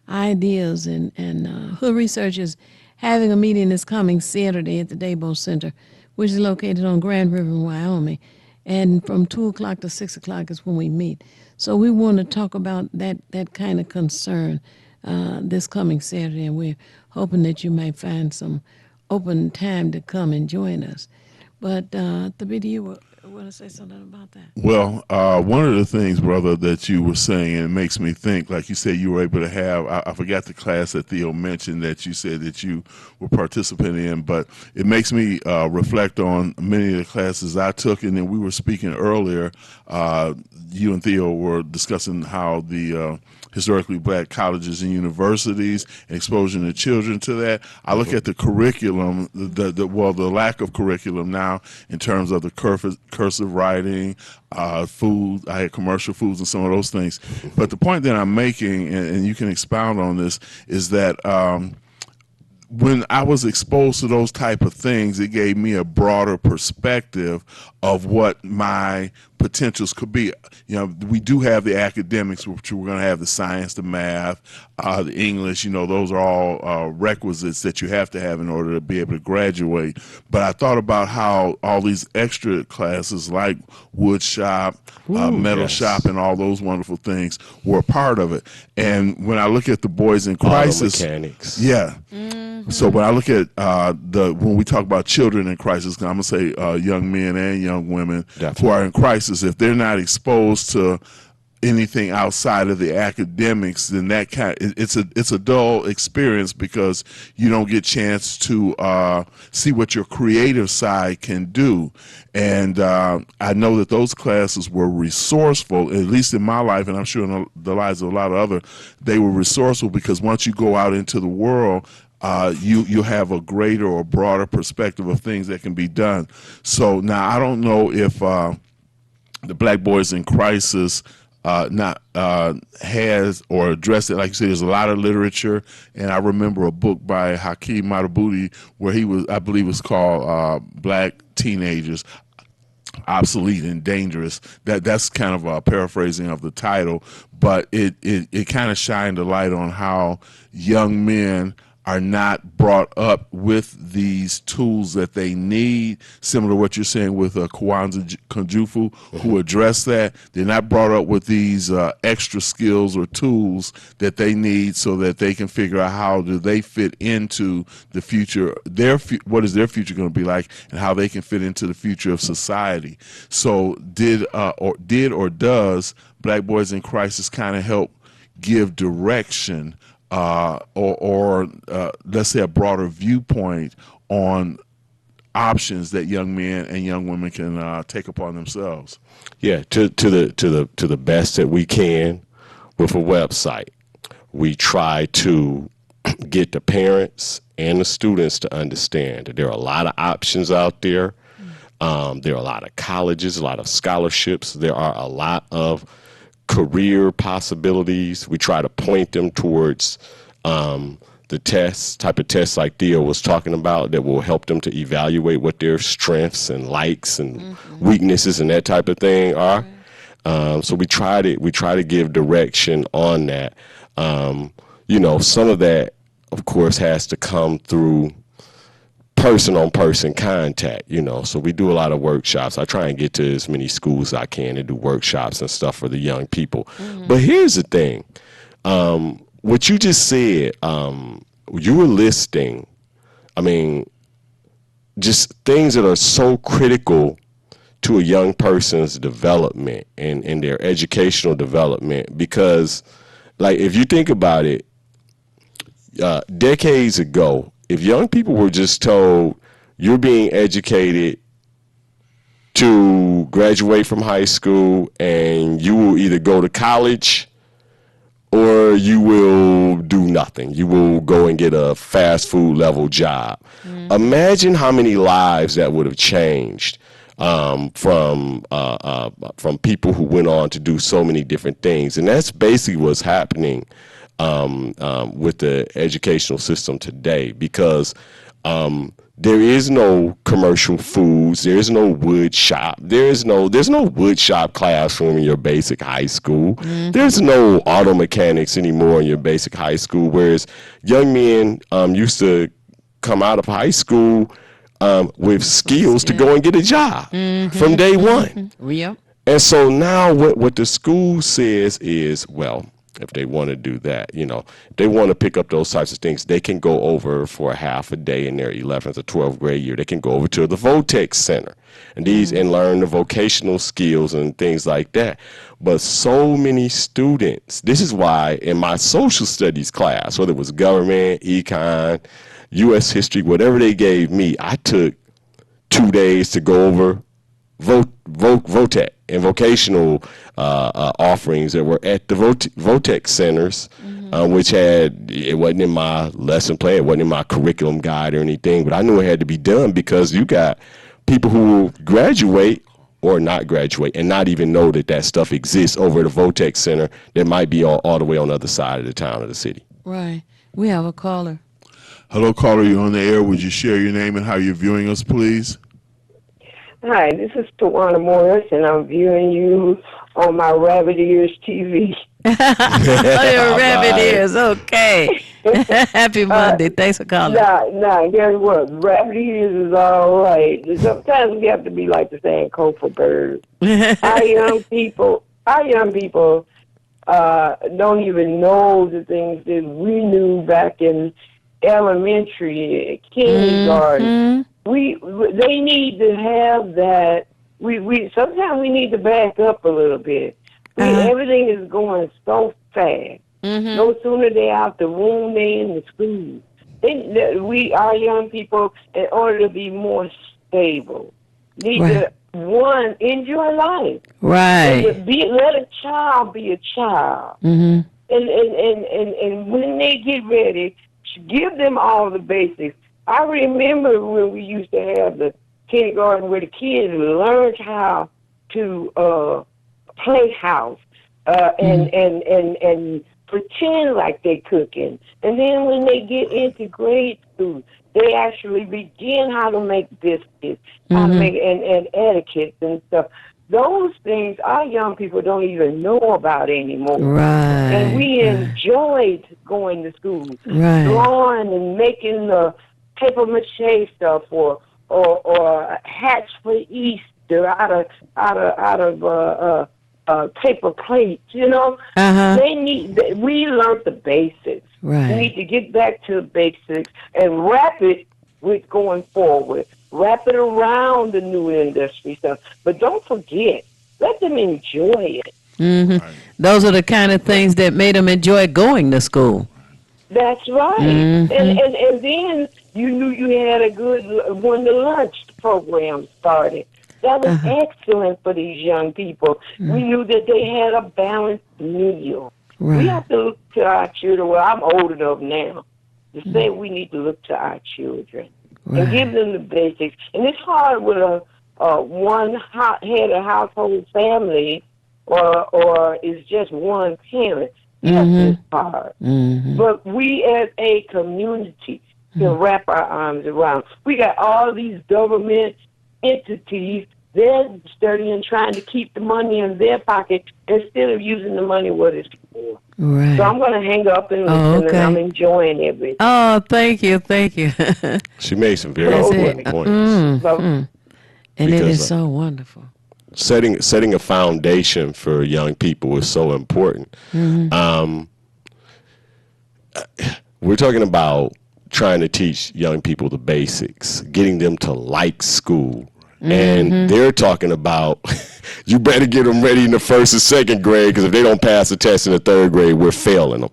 ideas and Hood Research is having a meeting this coming Saturday at the Dabo Center, which is located on Grand River in Wyoming. And from 2 o'clock to 6 o'clock is when we meet. So we want to talk about that kind of concern this coming Saturday, and we're hoping that you may find some open time to come and join us. But Thabiti, you want to say something about that? Well, one of the things, brother, that you were saying, and it makes me think, like you said, you were able to have, I forgot the class that Theo mentioned that you said that you were participating in, but it makes me reflect on many of the classes I took. And then we were speaking earlier, you and Theo were discussing how the historically black colleges and universities and exposing the children to that. I look at the curriculum, the lack of curriculum now in terms of the cursive writing, food. I had commercial foods and some of those things. But the point that I'm making, and you can expound on this, is that when I was exposed to those type of things, it gave me a broader perspective of what my potentials could be. You know, we do have the academics, which we're going to have the science, the math, the English. You know, those are all requisites that you have to have in order to be able to graduate. But I thought about how all these extra classes like wood shop, metal shop, and all those wonderful things were a part of it. And when I look at the Boys in Crisis, mechanics. Yeah. So when I look at when we talk about children in crisis, I'm gonna say young men and young women who are in crisis, if they're not exposed to anything outside of the academics, then that it's a dull experience because you don't get a chance to see what your creative side can do. And I know that those classes were resourceful, at least in my life, and I'm sure in the lives of a lot of others, they were resourceful because once you go out into the world, you have a greater or broader perspective of things that can be done. So now I don't know if the Black Boys in Crisis has or addressed it. Like you said, there's a lot of literature, and I remember a book by Hakeem Madhubuti where I believe it was called Black Teenagers, Obsolete and Dangerous. That's kind of a paraphrasing of the title, but it kind of shined a light on how young men are not brought up with these tools that they need, similar to what you're saying with Kwanzaa Kunjufu, who address that. They're not brought up with these extra skills or tools that they need so that they can figure out how do they fit into the future, what is their future going to be like, and how they can fit into the future of society. So did or does Black Boys in Crisis kind of help give direction or let's say a broader viewpoint on options that young men and young women can take upon themselves? Yeah, to the best that we can with a website. We try to get the parents and the students to understand that there are a lot of options out there. There are a lot of colleges, a lot of scholarships. There are a lot of career possibilities. We try to point them towards the type of tests like Theo was talking about that will help them to evaluate what their strengths and likes and weaknesses and that type of thing are. So we try to give direction on that. Some of that, of course, has to come through person-on-person contact, so we do a lot of workshops. I try and get to as many schools as I can and do workshops and stuff for the young people. But here's the thing. What you just said, you were listing, just things that are so critical to a young person's development and their educational development, because, like, if you think about it, decades ago, if young people were just told you're being educated to graduate from high school and you will either go to college or you will do nothing. You will go and get a fast food level job. Imagine how many lives that would have changed from people who went on to do so many different things. And that's basically what's happening with the educational system today, because there is no commercial foods, there is no wood shop, there's no wood shop classroom in your basic high school. There's no auto mechanics anymore in your basic high school, whereas young men used to come out of high school with skills to go and get a job from day one. Yep. And so now what the school says is, well, if they want to do that, if they want to pick up those types of things, they can go over for a half a day in their 11th or 12th grade year. They can go over to the Votex Center and learn the vocational skills and things like that. But so many students, this is why in my social studies class, whether it was government, econ, U.S. history, whatever they gave me, I took 2 days to go over Votech and vocational offerings that were at the Votex centers, which it wasn't in my lesson plan, it wasn't in my curriculum guide or anything, but I knew it had to be done because you got people who will graduate or not graduate and not even know that stuff exists over at the Votex Center that might be all the way on the other side of the town or the city. Right. We have a caller. Hello, caller. You're on the air. Would you share your name and how you're viewing us, please? Hi, this is Tawana Morris, and I'm viewing you on my Rabbit Ears TV. Your Rabbit Ears, okay. Happy Monday. Thanks for calling. Nah, guess what? Rabbit Ears is all right. Sometimes we have to be like the Sankofa for birds. Our young people don't even know the things that we knew back in elementary, kindergarten. They need to have that. We sometimes we need to back up a little bit. Everything is going so fast. No sooner they out the room, they in the school. Our young people, in order to be more stable, need to enjoy life. Right. Let a child be a child. And when they get ready, give them all the basics. I remember when we used to have the kindergarten where the kids learned how to play house and pretend like they're cooking. And then when they get into grade school, they actually begin how to make biscuits, how to make and etiquette and stuff. Those things our young people don't even know about anymore. Right. And we enjoyed going to school, drawing and making the paper mache stuff or hats for Easter out of paper plates. We learned the basics. Right. We need to get back to the basics and wrap it with going forward. Wrap it around the new industry stuff. But don't forget, let them enjoy it. Right. Those are the kind of things that made them enjoy going to school. That's right. Mm-hmm. And then you knew you had a good when the lunch program started. That was excellent for these young people. We knew that they had a balanced meal. Right. We have to look to our children. Well, I'm old enough now to say we need to look to our children and give them the basics. And it's hard with a one head of household family or is just one parent. Yes, it's hard. But we as a community can wrap our arms around. We got all these government entities. They're studying, trying to keep the money in their pocket instead of using the money what it's for. Right. So I'm going to hang up and listen, and I'm enjoying everything. Oh, thank you. She made some very That's important it. points. And it Because, is so wonderful. Setting a foundation for young people is so important. We're talking about trying to teach young people the basics, getting them to like school. And they're talking about, you better get them ready in the first and second grade, because if they don't pass the test in the third grade, we're failing them.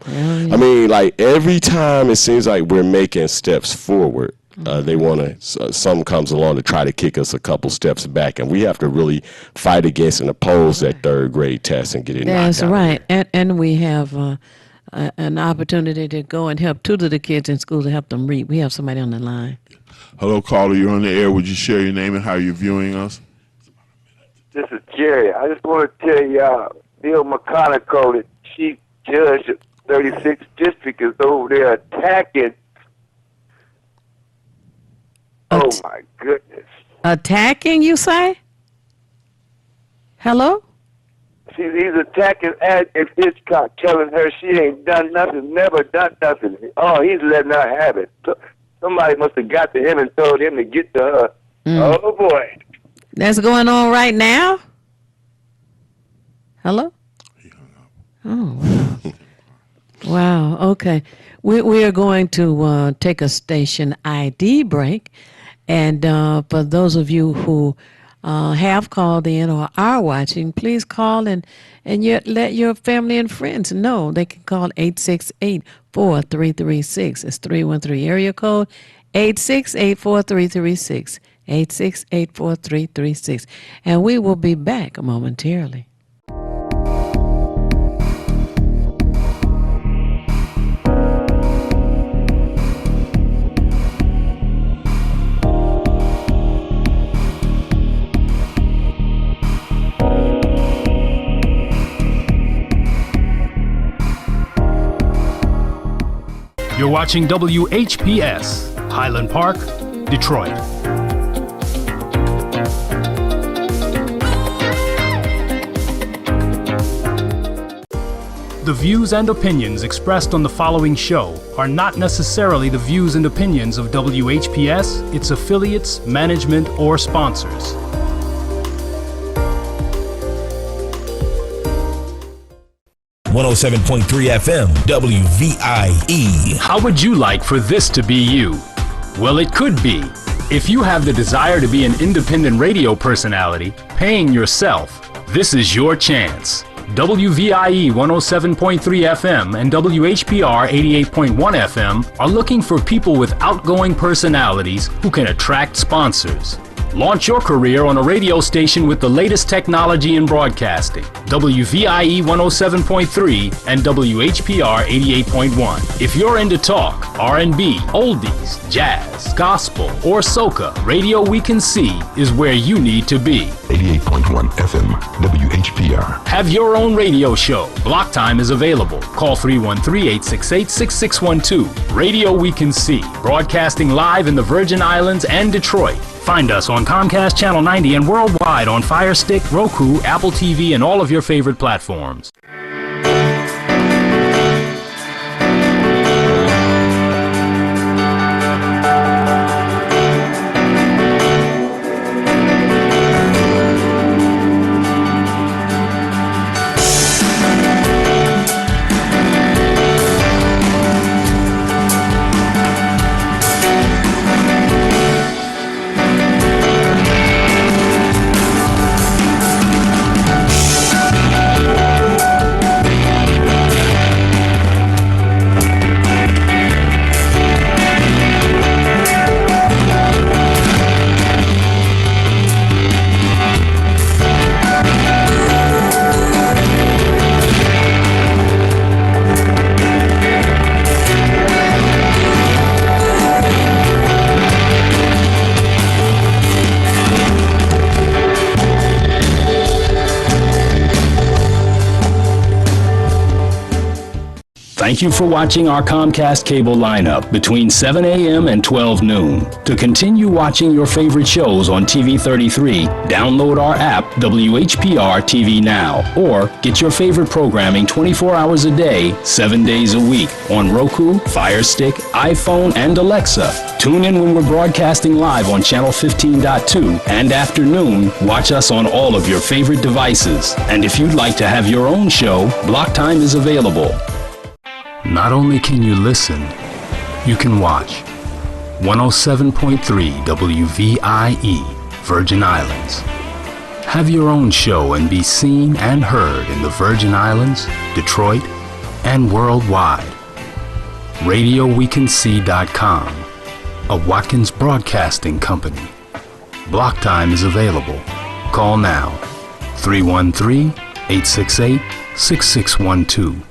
I mean, like, every time it seems like we're making steps forward, they want to, some comes along to try to kick us a couple steps back, and we have to really fight against and oppose that third grade test and get it knocked out. That's right. And we have an opportunity to go and help tutor the kids in school to help them read. We have somebody on the line. Hello, caller. You're on the air. Would you share your name and how you're viewing us? This is Jerry. I just want to tell y'all, Bill McConaughey, the chief judge of 36th District, is over there attacking. Oh, my goodness. Attacking, you say? Hello? He's attacking Agnes Hitchcock, telling her she ain't done nothing, never done nothing. Oh, he's letting her have it. Somebody must have got to him and told him to get to her. Oh, boy. That's going on right now? Hello? Oh, wow. Wow, okay. We are going to take a station ID break. And for those of you who have called in or are watching, please call and let your family and friends know. They can call 868-4336. It's 313 area code 868-4336. 868-4336. And we will be back momentarily. You're watching WHPS, Highland Park, Detroit. The views and opinions expressed on the following show are not necessarily the views and opinions of WHPS, its affiliates, management, or sponsors. .7.3 FM, WVIE. How would you like for this to be you? Well, it could be. If you have the desire to be an independent radio personality, paying yourself, this is your chance. WVIE 107.3 FM and WHPR 88.1 FM are looking for people with outgoing personalities who can attract sponsors. Launch your career on a radio station with the latest technology in broadcasting. WVIE 107.3 and WHPR 88.1. If you're into talk, R&B, oldies, jazz, gospel, or soca, Radio We Can See is where you need to be. 88.1 FM, WHPR. Have your own radio show. Block time is available. Call 313-868-6612. Radio We Can See, broadcasting live in the Virgin Islands and Detroit. Find us on Comcast Channel 90 and worldwide on Fire Stick, Roku, Apple TV, and all of your favorite platforms. Thank you for watching our Comcast cable lineup between 7 a.m. and 12 noon. To continue watching your favorite shows on TV 33, download our app, WHPR TV Now, or get your favorite programming 24 hours a day, 7 days a week on Roku, Fire Stick, iPhone, and Alexa. Tune in when we're broadcasting live on Channel 15.2, and afternoon, watch us on all of your favorite devices. And if you'd like to have your own show, Block Time is available. Not only can you listen, you can watch. 107.3 WVIE, Virgin Islands. Have your own show and be seen and heard in the Virgin Islands, Detroit, and worldwide. RadioWeCanSee.com, a Watkins Broadcasting Company. Block Time is available. Call now, 313-868-6612.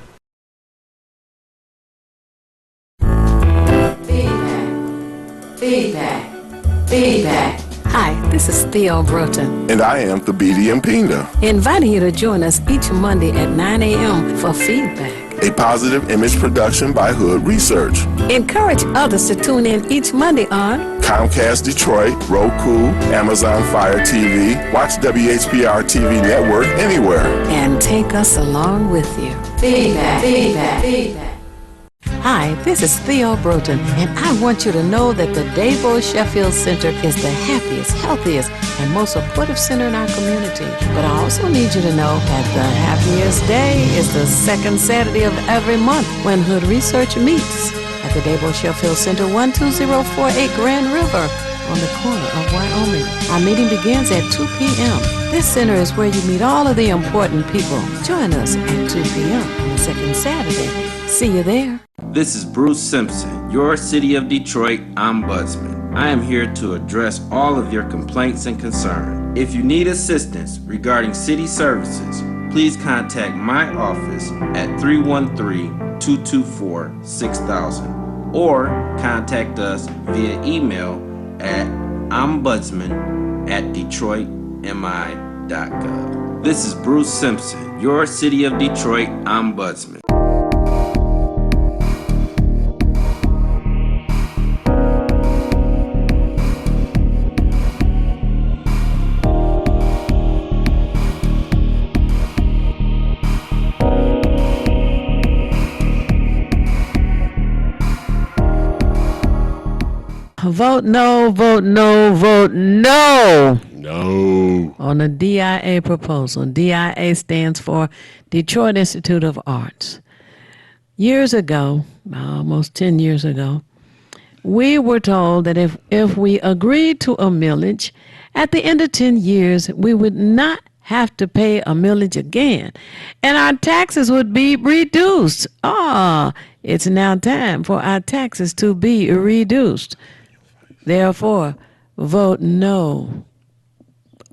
Feedback. Hi, this is Theo Broughton. And I am Thabiti Mpinda. Inviting you to join us each Monday at 9 a.m. for Feedback, A positive image production by Hood Research. Encourage others to tune in each Monday on Comcast Detroit, Roku, Amazon Fire TV, watch WHPR TV Network anywhere. And take us along with you. Feedback. Hi, this is Theo Broughton, and I want you to know that the Dabo Sheffield Center is the happiest, healthiest, and most supportive center in our community. But I also need you to know that the happiest day is the second Saturday of every month when Hood Research meets at the Dabo Sheffield Center, 12048 Grand River on the corner of Wyoming. Our meeting begins at 2 p.m. This center is where you meet all of the important people. Join us at 2 p.m. on the second Saturday. See you there. This is Bruce Simpson, your City of Detroit Ombudsman. I am here to address all of your complaints and concerns. If you need assistance regarding city services, please contact my office at 313-224-6000 or contact us via email at ombudsman@detroitmi.gov. This is Bruce Simpson, your City of Detroit Ombudsman. Vote no, vote no, vote no. No. On the DIA proposal. DIA stands for Detroit Institute of Arts. Years ago, almost 10 years ago, we were told that if we agreed to a millage, at the end of 10 years, we would not have to pay a millage again, and our taxes would be reduced. It's now time for our taxes to be reduced. Therefore, vote no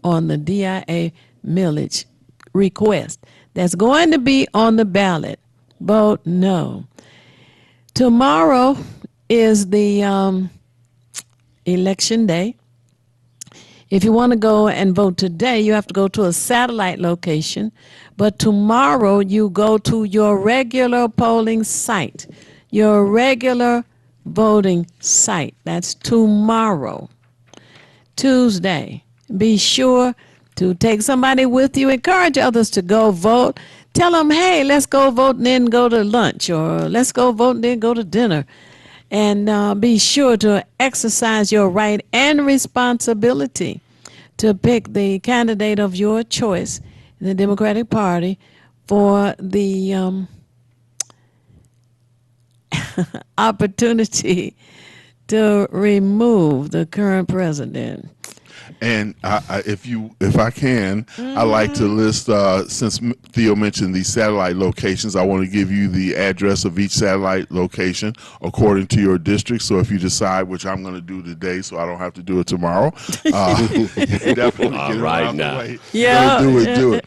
on the DIA millage request that's going to be on the ballot. Vote no. Tomorrow is the election day. If you want to go and vote today, you have to go to a satellite location. But tomorrow, you go to your regular polling site, your regular voting site. That's tomorrow, Tuesday. Be sure to take somebody with you. Encourage others to go vote. Tell them, hey, let's go vote and then go to lunch, or let's go vote and then go to dinner. And be sure to exercise your right and responsibility to pick the candidate of your choice in the Democratic Party for the opportunity to remove the current president. And if I can, I like to list, since Theo mentioned these satellite locations, I want to give you the address of each satellite location according to your district. So if you decide, which I'm going to do today, so I don't have to do it tomorrow, definitely get it out the way. Yeah. Do it.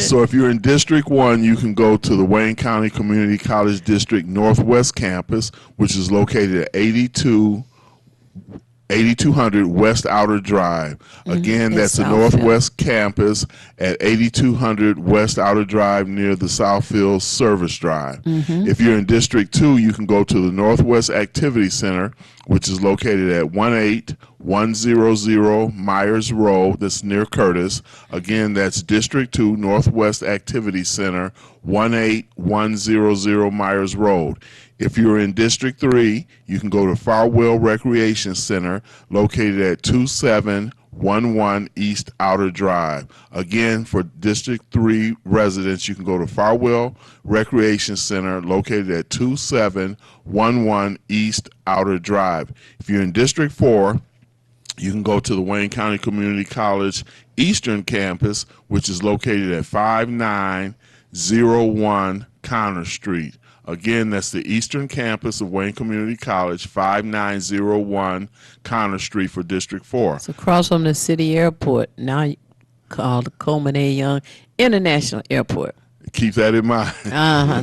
So if you're in District 1, you can go to the Wayne County Community College District Northwest Campus, which is located at 82 8200 West Outer Drive. Again, that's the Northwest Campus at 8200 West Outer Drive near the Southfield Service Drive. If you're in District 2, you can go to the Northwest Activity Center, which is located at 18100 Myers Road. That's near Curtis. Again, that's District 2 Northwest Activity Center, 18100 Myers Road. If you're in District 3, you can go to Farwell Recreation Center, located at 2711 East Outer Drive. Again, for District 3 residents, you can go to Farwell Recreation Center, located at 2711 East Outer Drive. If you're in District 4, you can go to the Wayne County Community College Eastern Campus, which is located at 5901 Connor Street. Again, that's the Eastern Campus of Wayne Community College, 5901 Connor Street for District 4. It's across from the city airport, now called Coleman A. Young International Airport. Keep that in mind.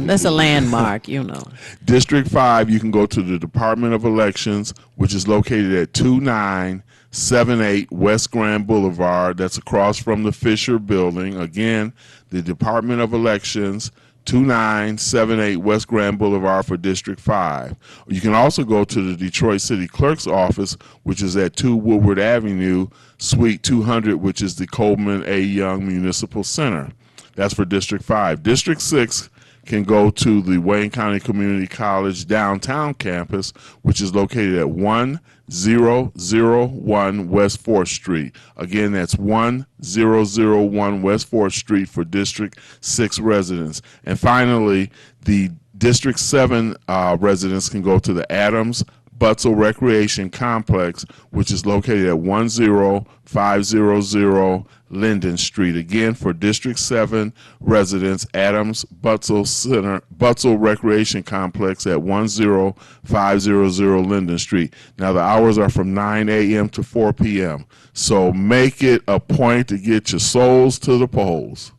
That's a landmark, you know. District 5, you can go to the Department of Elections, which is located at 2978 West Grand Boulevard. That's across from the Fisher Building. Again, the Department of Elections, 2978 West Grand Boulevard for District 5. You can also go to the Detroit City Clerk's office, which is at 2 Woodward Avenue, Suite 200, which is the Coleman A. Young Municipal Center. That's for District 5. District 6 can go to the Wayne County Community College downtown campus, which is located at 1001 West 4th Street. Again, that's 1001 West 4th Street for District 6 residents. And finally, the District 7 residents can go to the Adams Butzel Recreation Complex, which is located at 10500 Linden Street. Again, for District 7 residents, Adams Butzel Recreation Complex at 10500 Linden Street. Now, the hours are from 9 a.m. to 4 p.m., so make it a point to get your souls to the polls.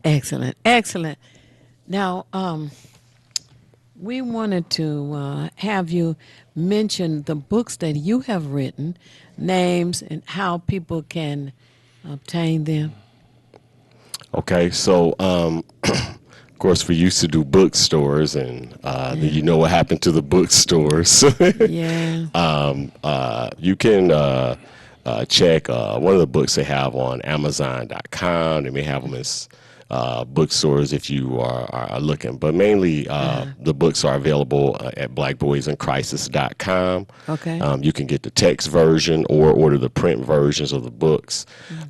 Excellent, excellent. Now, we wanted to have you mention the books that you have written, names, and how people can obtain them. Okay, so of course we used to do bookstores, and you know what happened to the bookstores. Yeah. You can check one of the books they have on Amazon.com. They may have them as bookstores if you are looking, but mainly the books are available at blackboysincrisis.com. Okay. You can get the text version or order the print versions of the books.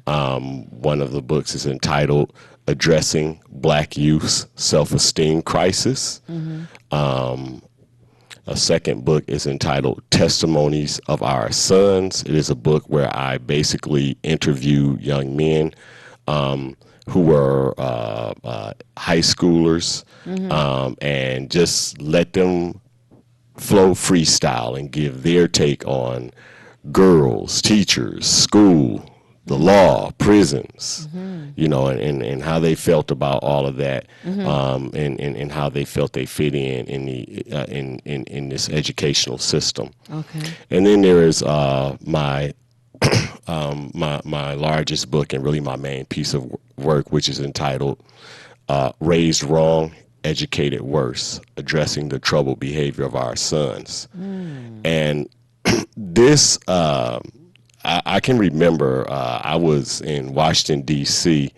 One of the books is entitled Addressing Black Youth's Self-Esteem Crisis. A second book is entitled Testimonies of Our Sons. It is a book where I basically interview young men who were high schoolers, and just let them flow freestyle and give their take on girls, teachers, school, the law, prisons, you know, and how they felt about all of that, and how they felt they fit in the in this educational system. Okay. And then there is my largest book and really my main piece of work, which is entitled Raised Wrong, Educated Worse, Addressing the Troubled Behavior of Our Sons. And this, I can remember I was in Washington, D.C.,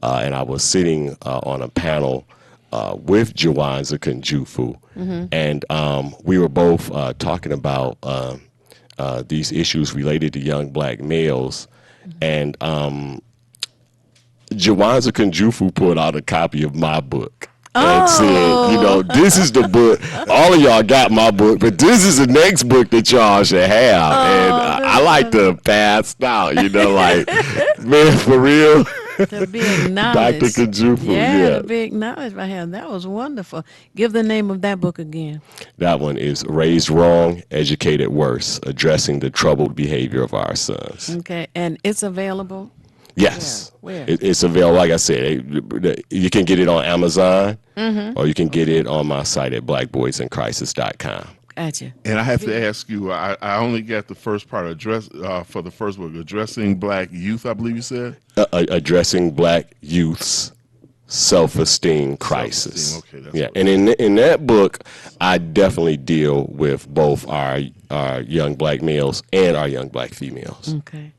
and I was sitting on a panel with Jawanza Kunjufu, and we were both talking about these issues related to young black males, and Jawanza Kunjufu pulled out a copy of my book and said, you know, this is the book. All of y'all got my book, but this is the next book that y'all should have. And I like to pass out, you know, like, man, for real. To be acknowledged. Dr. Kunjufu, yeah. To be acknowledged by him. That was wonderful. Give the name of that book again. That one is Raised Wrong, Educated Worse, Addressing the Troubled Behavior of Our Sons. Okay, and it's available? Yes. Where? It's available, like I said, you can get it on Amazon, or you can get it on my site at blackboysincrisis.com. Gotcha. And I have to ask you, I only got the first part, for the first book, Addressing Black Youth, I believe you said? Addressing Black Youth's Self-Esteem Crisis. Okay, that's yeah, and in that book, I definitely deal with both our young black males and our young black females. Okay.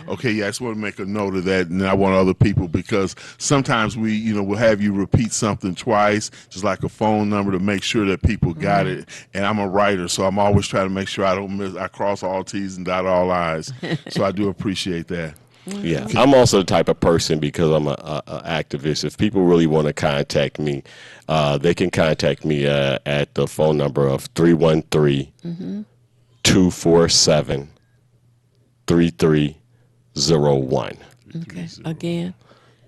Okay, yeah, I just want to make a note of that, and I want other people, because sometimes we'll have you repeat something twice, just like a phone number, to make sure that people got it. And I'm a writer, so I'm always trying to make sure I cross all T's and dot all I's. So I do appreciate that. Yeah, I'm also the type of person, because I'm an activist. If people really want to contact me, they can contact me at the phone number of 313-247-3301. Okay. Again.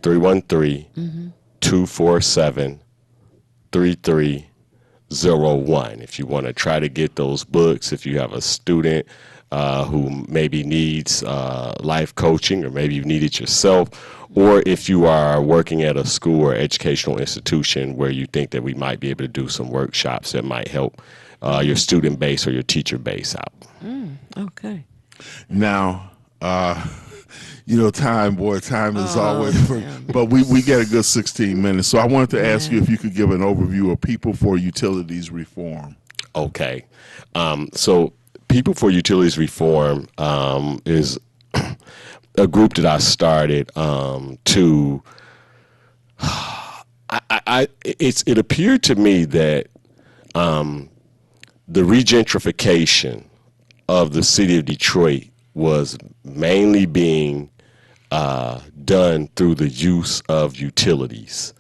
313-247-3301. If you want to try to get those books, if you have a student who maybe needs life coaching, or maybe you need it yourself, or if you are working at a school or educational institution where you think that we might be able to do some workshops that might help your student base or your teacher base out. Okay. Now, time is always, but we get a good 16 minutes. So I wanted to ask you if you could give an overview of People for Utilities Reform. Okay. So People for Utilities Reform is a group that I started to, it appeared to me that the regentrification of the city of Detroit was mainly being done through the use of utilities.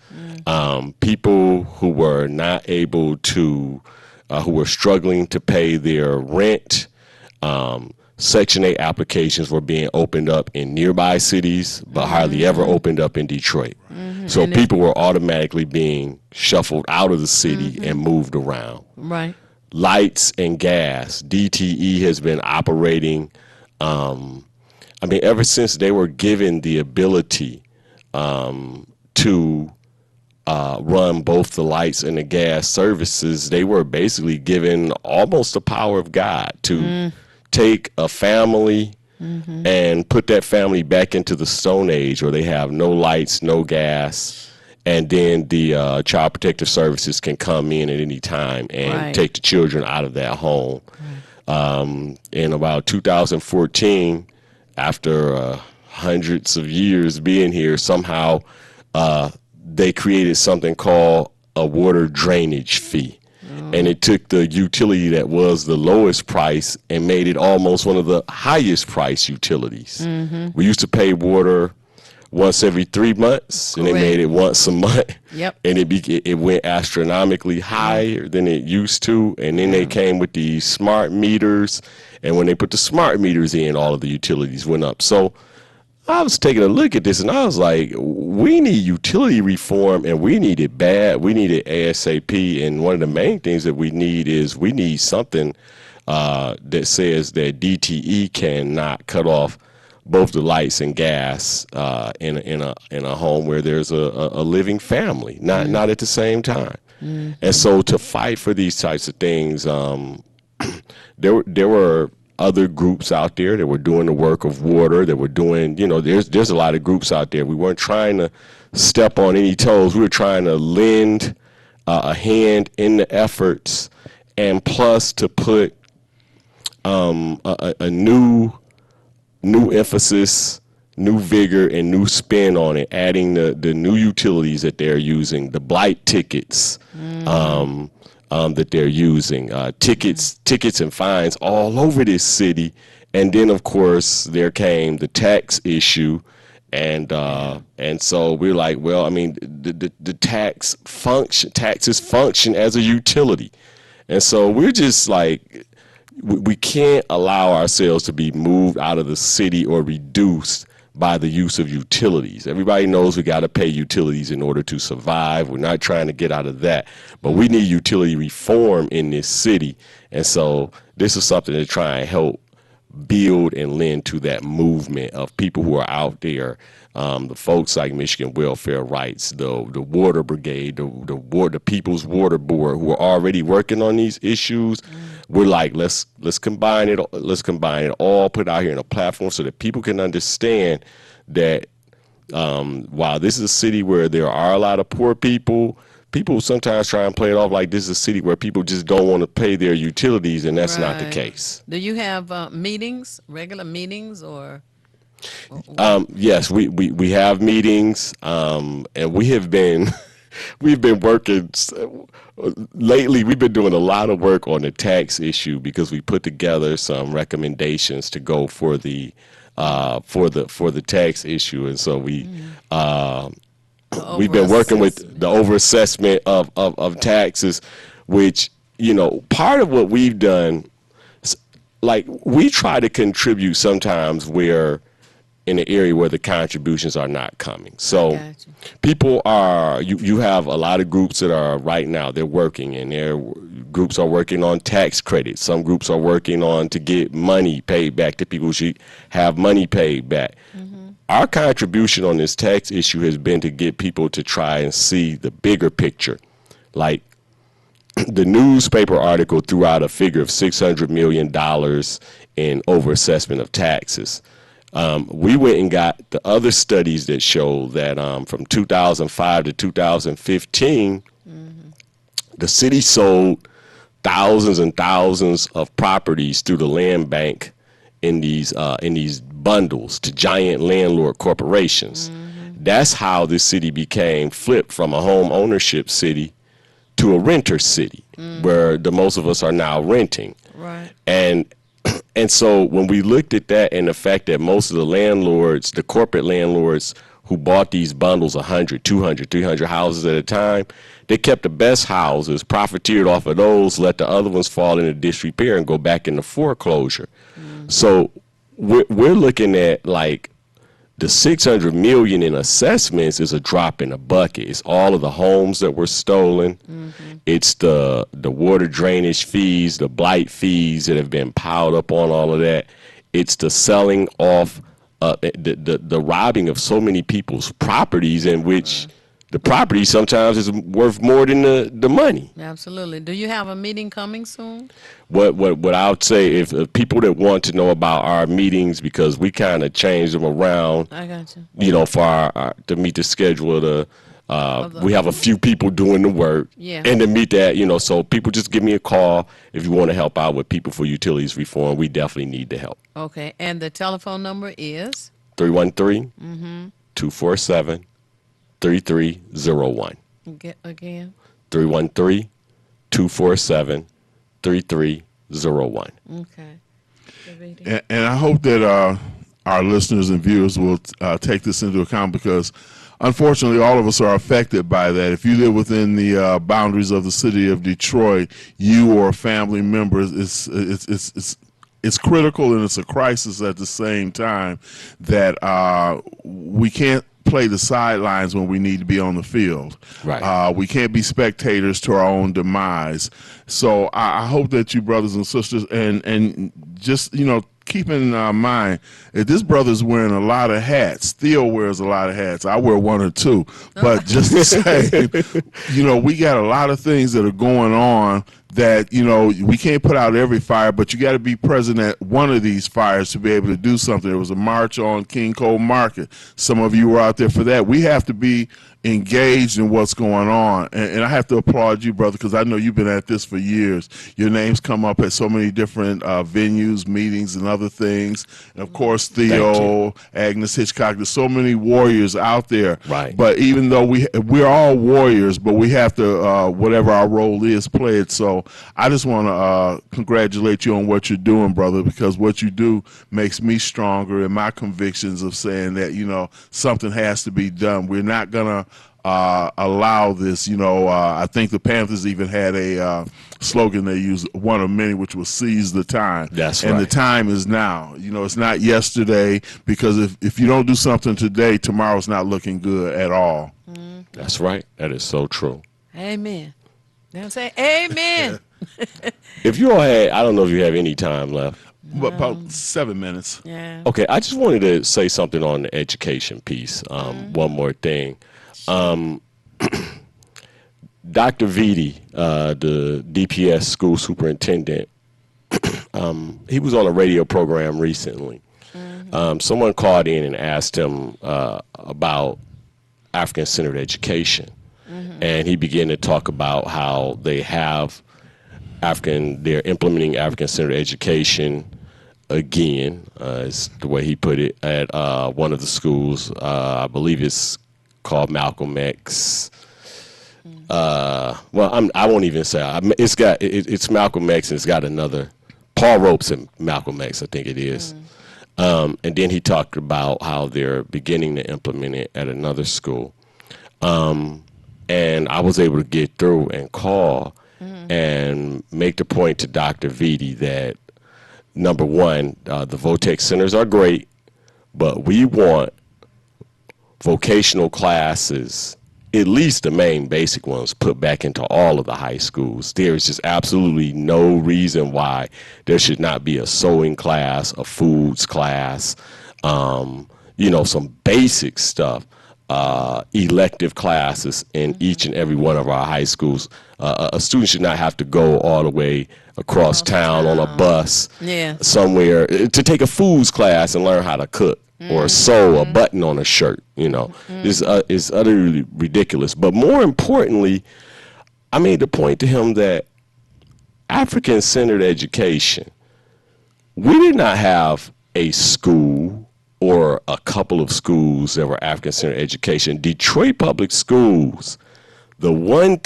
People who were not able to, who were struggling to pay their rent, Section 8 applications were being opened up in nearby cities, but hardly ever opened up in Detroit. So people were automatically being shuffled out of the city and moved around. Right. Lights and gas, DTE has been operating, ever since they were given the ability to run both the lights and the gas services, they were basically given almost the power of God to take a family and put that family back into the Stone Age, where they have no lights, no gas, and then the Child Protective Services can come in at any time and take the children out of that home. In about 2014, after hundreds of years being here, somehow they created something called a water drainage fee. And it took the utility that was the lowest price and made it almost one of the highest price utilities. We used to pay water once every 3 months, and they made it once a month. Yep. And it went astronomically higher than it used to. And then they came with these smart meters, and when they put the smart meters in, all of the utilities went up. So I was taking a look at this, and I was like, we need utility reform, and we need it bad. We need it ASAP. And one of the main things that we need is we need something that says that DTE cannot cut off both the lights and gas in a home where there's a living family, not at the same time. And so to fight for these types of things, there were other groups out there that were doing the work of water, that were doing, there's a lot of groups out there. We weren't trying to step on any toes. We were trying to lend a hand in the efforts, and plus to put a new emphasis, new vigor, and new spin on it, adding the new utilities that they're using, the blight tickets that they're using, tickets and fines all over this city. And then, of course, there came the tax issue. And so we're like, well, the taxes function as a utility. And so we're just like, we can't allow ourselves to be moved out of the city or reduced by the use of utilities. Everybody knows we got to pay utilities in order to survive. We're not trying to get out of that, but we need utility reform in this city. And so this is something to try and help build and lend to that movement of people who are out there, the folks like Michigan Welfare Rights, the Water Brigade, the People's Water Board, who are already working on these issues. We're like, let's combine it. Let's combine it all, put it out here in a platform so that people can understand that while this is a city where there are a lot of poor people sometimes try and play it off like this is a city where people just don't want to pay their utilities, and that's not the case. Do you have meetings, regular meetings, or? Yes, we have meetings, and we have been we've been working lately. We've been doing a lot of work on the tax issue because we put together some recommendations to go for the tax issue, and so we've been working with the overassessment of taxes, which, part of what we've done, like we try to contribute sometimes where in an area where the contributions are not coming. So people are, you have a lot of groups that are right now, they're working, and their groups are working on tax credits. Some groups are working on to get money paid back to people who should have money paid back. Our contribution on this tax issue has been to get people to try and see the bigger picture. Like the newspaper article threw out a figure of $600 million in overassessment of taxes. We went and got the other studies that show that from 2005 to 2015, the city sold thousands and thousands of properties through the land bank in these bundles to giant landlord corporations. That's how this city became flipped from a home ownership city to a renter city, where the most of us are now renting. Right. And so when we looked at that and the fact that most of the landlords, the corporate landlords who bought these bundles, 100, 200, 300 houses at a time, they kept the best houses, profiteered off of those, let the other ones fall into disrepair and go back into foreclosure. So we're looking at like the $600 million in assessments is a drop in the bucket. It's all of the homes that were stolen. It's the water drainage fees, the blight fees that have been piled up on all of that. It's the selling off, the robbing of so many people's properties, in which the property sometimes is worth more than the money. Absolutely. Do you have a meeting coming soon? What I would say, if people that want to know about our meetings, because we kind of change them around, I got you. For our to meet the schedule of we have a few people doing the work, and to meet that, so people just give me a call if you want to help out with People for Utilities Reform. We definitely need the help. Okay, and the telephone number is 313-247-3301. Again. 313-247-3301. Okay. And I hope that our listeners and viewers will take this into account, because unfortunately all of us are affected by that. If you live within the boundaries of the city of Detroit, you or a family member, it's critical, and it's a crisis at the same time, that we can't play the sidelines when we need to be on the field. Right. We can't be spectators to our own demise. So I hope that you brothers and sisters, and just, keep in mind that this brother's wearing a lot of hats. Theo wears a lot of hats. I wear one or two. But just to say, we got a lot of things that are going on that, we can't put out every fire, but you got to be present at one of these fires to be able to do something. There was a march on King Cole Market. Some of you were out there for that. We have to be engaged in what's going on. And I have to applaud you, brother, because I know you've been at this for years. Your names come up at so many different venues, meetings, and other things. And of course, Theo, Agnes Hitchcock, there's so many warriors out there. Right. But even though we're all warriors, but we have to, whatever our role is, play it. So I just want to congratulate you on what you're doing, brother, because what you do makes me stronger in my convictions of saying that, something has to be done. We're not going to allow this. I think the Panthers even had a slogan they used, one of many, which was "Seize the time." That's right. And the time is now. It's not yesterday, because if you don't do something today, tomorrow's not looking good at all. That's right. That is so true. Amen. Now say amen. If you all had, I don't know if you have any time left. About 7 minutes. Yeah. Okay, I just wanted to say something on the education piece. One more thing. Dr. Vitti, the DPS school superintendent, he was on a radio program recently. Someone called in and asked him about African-centered education. And he began to talk about how they have they're implementing African-centered education again, is the way he put it, at one of the schools. I believe it's called Malcolm X. I won't even say it's Malcolm X, and it's got another Paul Ropes and Malcolm X, I think it is. And then he talked about how they're beginning to implement it at another school. And I was able to get through and call and make the point to Dr. Vitti that, number one, the VOTEC centers are great, but we want vocational classes, at least the main basic ones, put back into all of the high schools. There is just absolutely no reason why there should not be a sewing class, a foods class, some basic stuff, elective classes in each and every one of our high schools. A student should not have to go all the way across town on a bus somewhere to take a foods class and learn how to cook. Or sew a button on a shirt, is utterly ridiculous. But more importantly, I made the point to him that African-centered education, we did not have a school or a couple of schools that were African-centered education. Detroit Public Schools, the one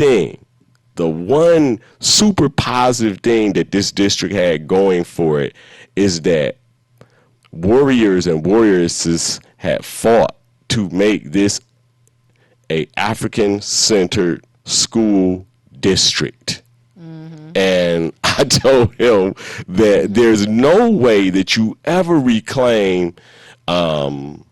super positive thing that this district had going for it is that warriors and warrioresses had fought to make this a African-centered school district. And I told him that there's no way that you ever reclaim, even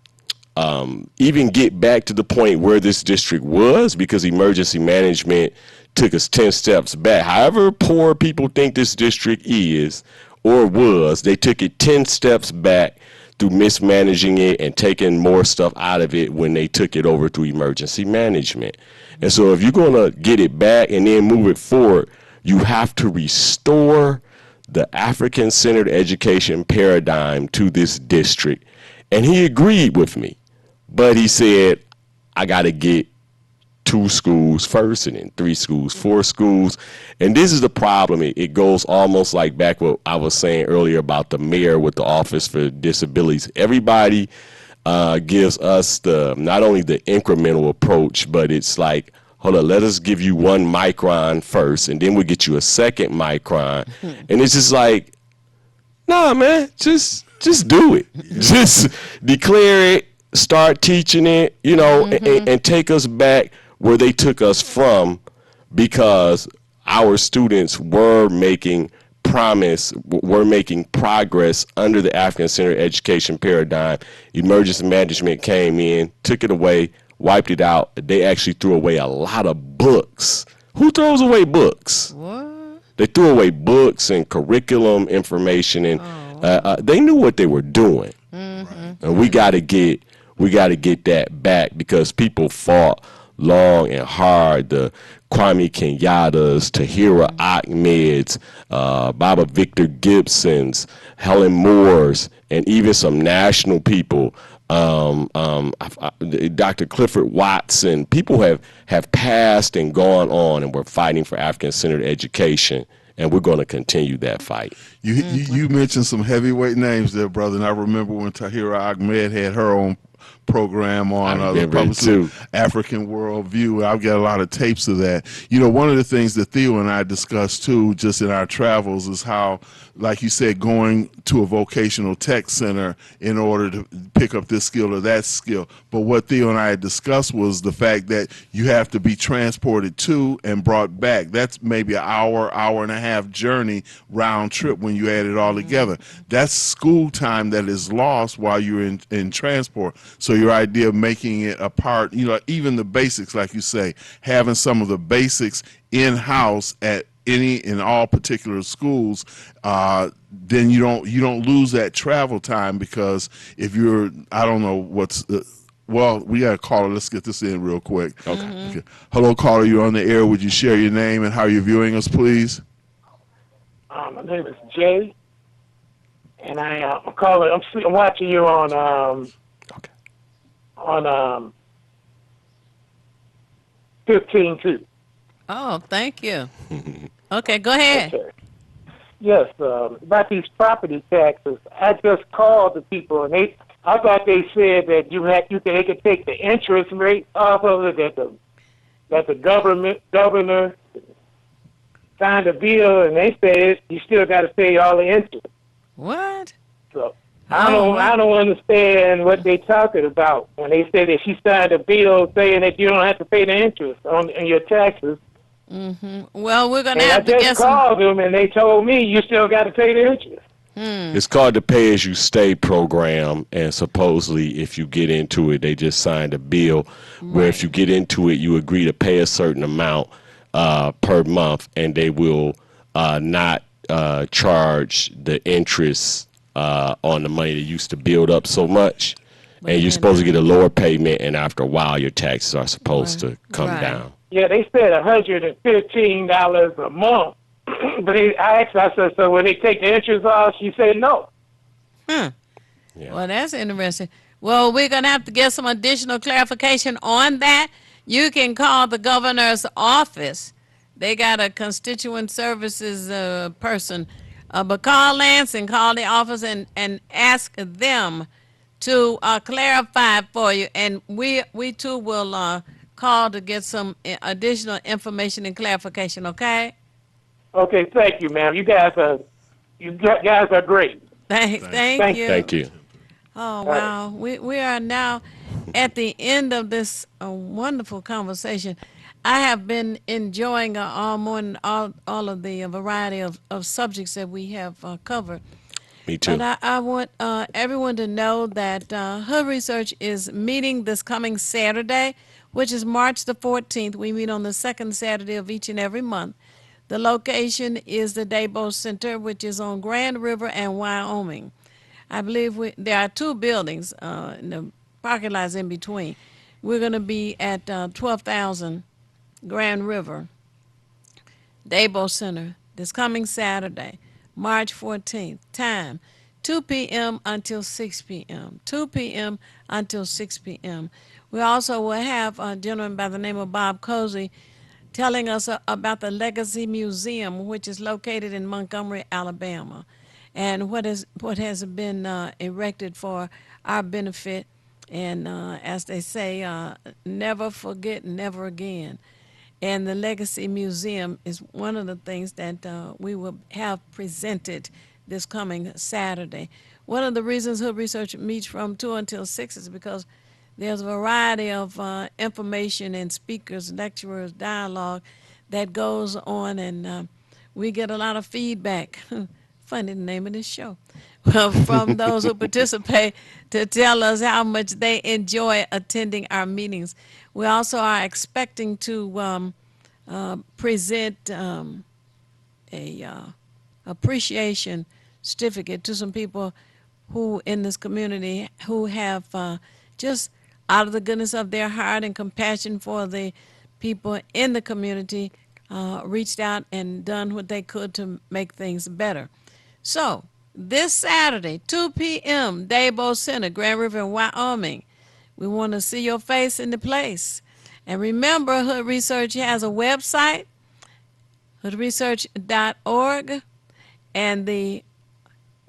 get back to the point where this district was, because emergency management took us 10 steps back. However poor people think this district is, or was, they took it 10 steps back through mismanaging it and taking more stuff out of it when they took it over to emergency management. And so if you're going to get it back and then move it forward, you have to restore the African-centered education paradigm to this district. And he agreed with me, but he said, I got to get 2 schools first, and then 3 schools, 4 schools. And this is the problem. It goes almost like back what I was saying earlier about the mayor with the Office for Disabilities. Everybody gives us not only the incremental approach, but it's like, hold on, let us give you 1 micron first, and then we'll get you a 2nd micron. And it's just like, nah, man, just do it. Just declare it, start teaching it, and take us back where they took us from, because our students were making progress under the African-centered education paradigm. Emergency management came in, took it away, wiped it out. They actually threw away a lot of books. Who throws away books? What? They threw away books and curriculum information, and they knew what they were doing. And we got to get that back, because people fought long and hard. The Kwame Kenyattas, Tahira Ahmeds, Baba Victor Gibsons, Helen Moores, and even some national people, Dr. Clifford Watson. People have passed and gone on, and we're fighting for African-centered education, and we're going to continue that fight. You mentioned some heavyweight names there, brother, and I remember when Tahira Ahmed had her own program on the Public African Worldview. I've got a lot of tapes of that. One of the things that Theo and I discussed too, just in our travels, is how, like you said, going to a vocational tech center in order to pick up this skill or that skill. But what Theo and I had discussed was the fact that you have to be transported to and brought back. That's maybe an hour and a half journey round trip when you add it all together. That's school time that is lost while you're in transport. So your idea of making it a part, even the basics, like you say, having some of the basics in-house at any in all particular schools, then you don't lose that travel time, because if you're, I don't know what's. Well, we got a caller. Let's get this in real quick. Okay. Hello, caller. You're on the air. Would you share your name and how you're viewing us, please? My name is Jay, and I'm calling. I'm watching you on 15-2. Oh, thank you. Okay, go ahead. Okay. Yes, about these property taxes. I just called the people, and I thought they said that they could take the interest rate off of it, that the governor signed a bill, and they said you still got to pay all the interest. What? So I don't understand what they talking about when they say that she signed a bill saying that you don't have to pay the interest on your taxes. Well, we're gonna have to get I just called them, and they told me you still got to pay the interest. It's called the Pay As You Stay program, and supposedly if you get into it, they just signed a bill where if you get into it, you agree to pay a certain amount per month, and they will not charge the interest on the money that used to build up so much. And you're supposed to get a lower payment, and after a while, your taxes are supposed to come down. Yeah, they said $115 a month. But I asked her, I said, so when they take the interest off? She said no. Yeah. Well, that's interesting. Well, we're going to have to get some additional clarification on that. You can call the governor's office. They got a constituent services person. But call Lance and call the office and ask them to clarify for you. And we too will call to get some additional information and clarification, okay? Okay, thank you, ma'am. You guys are great. Thank you. Thank you. Oh, wow. We are now at the end of this wonderful conversation. I have been enjoying all morning all of the variety of subjects that we have covered. Me too. But I want everyone to know that Hood Research is meeting this coming Saturday, which is March the 14th. We meet on the second Saturday of each and every month. The location is the Dabo Center, which is on Grand River and Wyoming. I believe there are two buildings, and the parking lot's in between. We're going to be at 12,000 Grand River, Dabo Center, this coming Saturday, March 14th. Time, 2 p.m. until 6 p.m. 2 p.m. until 6 p.m. We also will have a gentleman by the name of Bob Cozy telling us about the Legacy Museum, which is located in Montgomery, Alabama, and what has been erected for our benefit. And as they say, never forget, never again. And the Legacy Museum is one of the things that we will have presented this coming Saturday. One of the reasons Hood Research meets from 2 until 6 is because there's a variety of information and speakers, lecturers, dialogue that goes on, and we get a lot of feedback. Funny the name of this show. From those who participate to tell us how much they enjoy attending our meetings. We also are expecting to present a appreciation certificate to some people who in this community who have just out of the goodness of their heart and compassion for the people in the community, reached out and done what they could to make things better. So, this Saturday, 2 p.m., Dabo Center, Grand River, in Wyoming. We want to see your face in the place. And remember, Hood Research has a website, hoodresearch.org, and the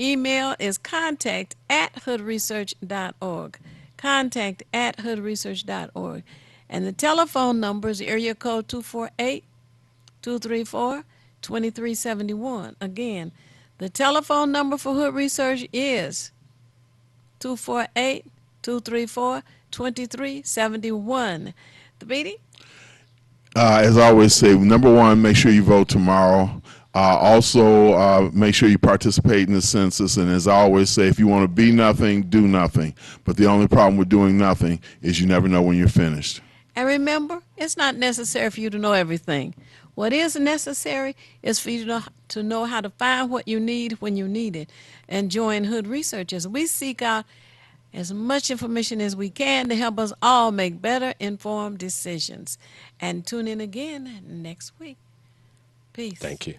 email is contact@hoodresearch.org. Contact@hoodresearch.org. And the telephone number is area code 248-234-2371. Again, the telephone number for Hood Research is 248-234-2371. Thabiti? As I always say, number one, make sure you vote tomorrow. Also, make sure you participate in the census. And as I always say, if you want to be nothing, do nothing. But the only problem with doing nothing is you never know when you're finished. And remember, it's not necessary for you to know everything. What is necessary is for you to know how to find what you need when you need it. And join Hood Researchers. We seek out as much information as we can to help us all make better informed decisions. And tune in again next week. Peace. Thank you.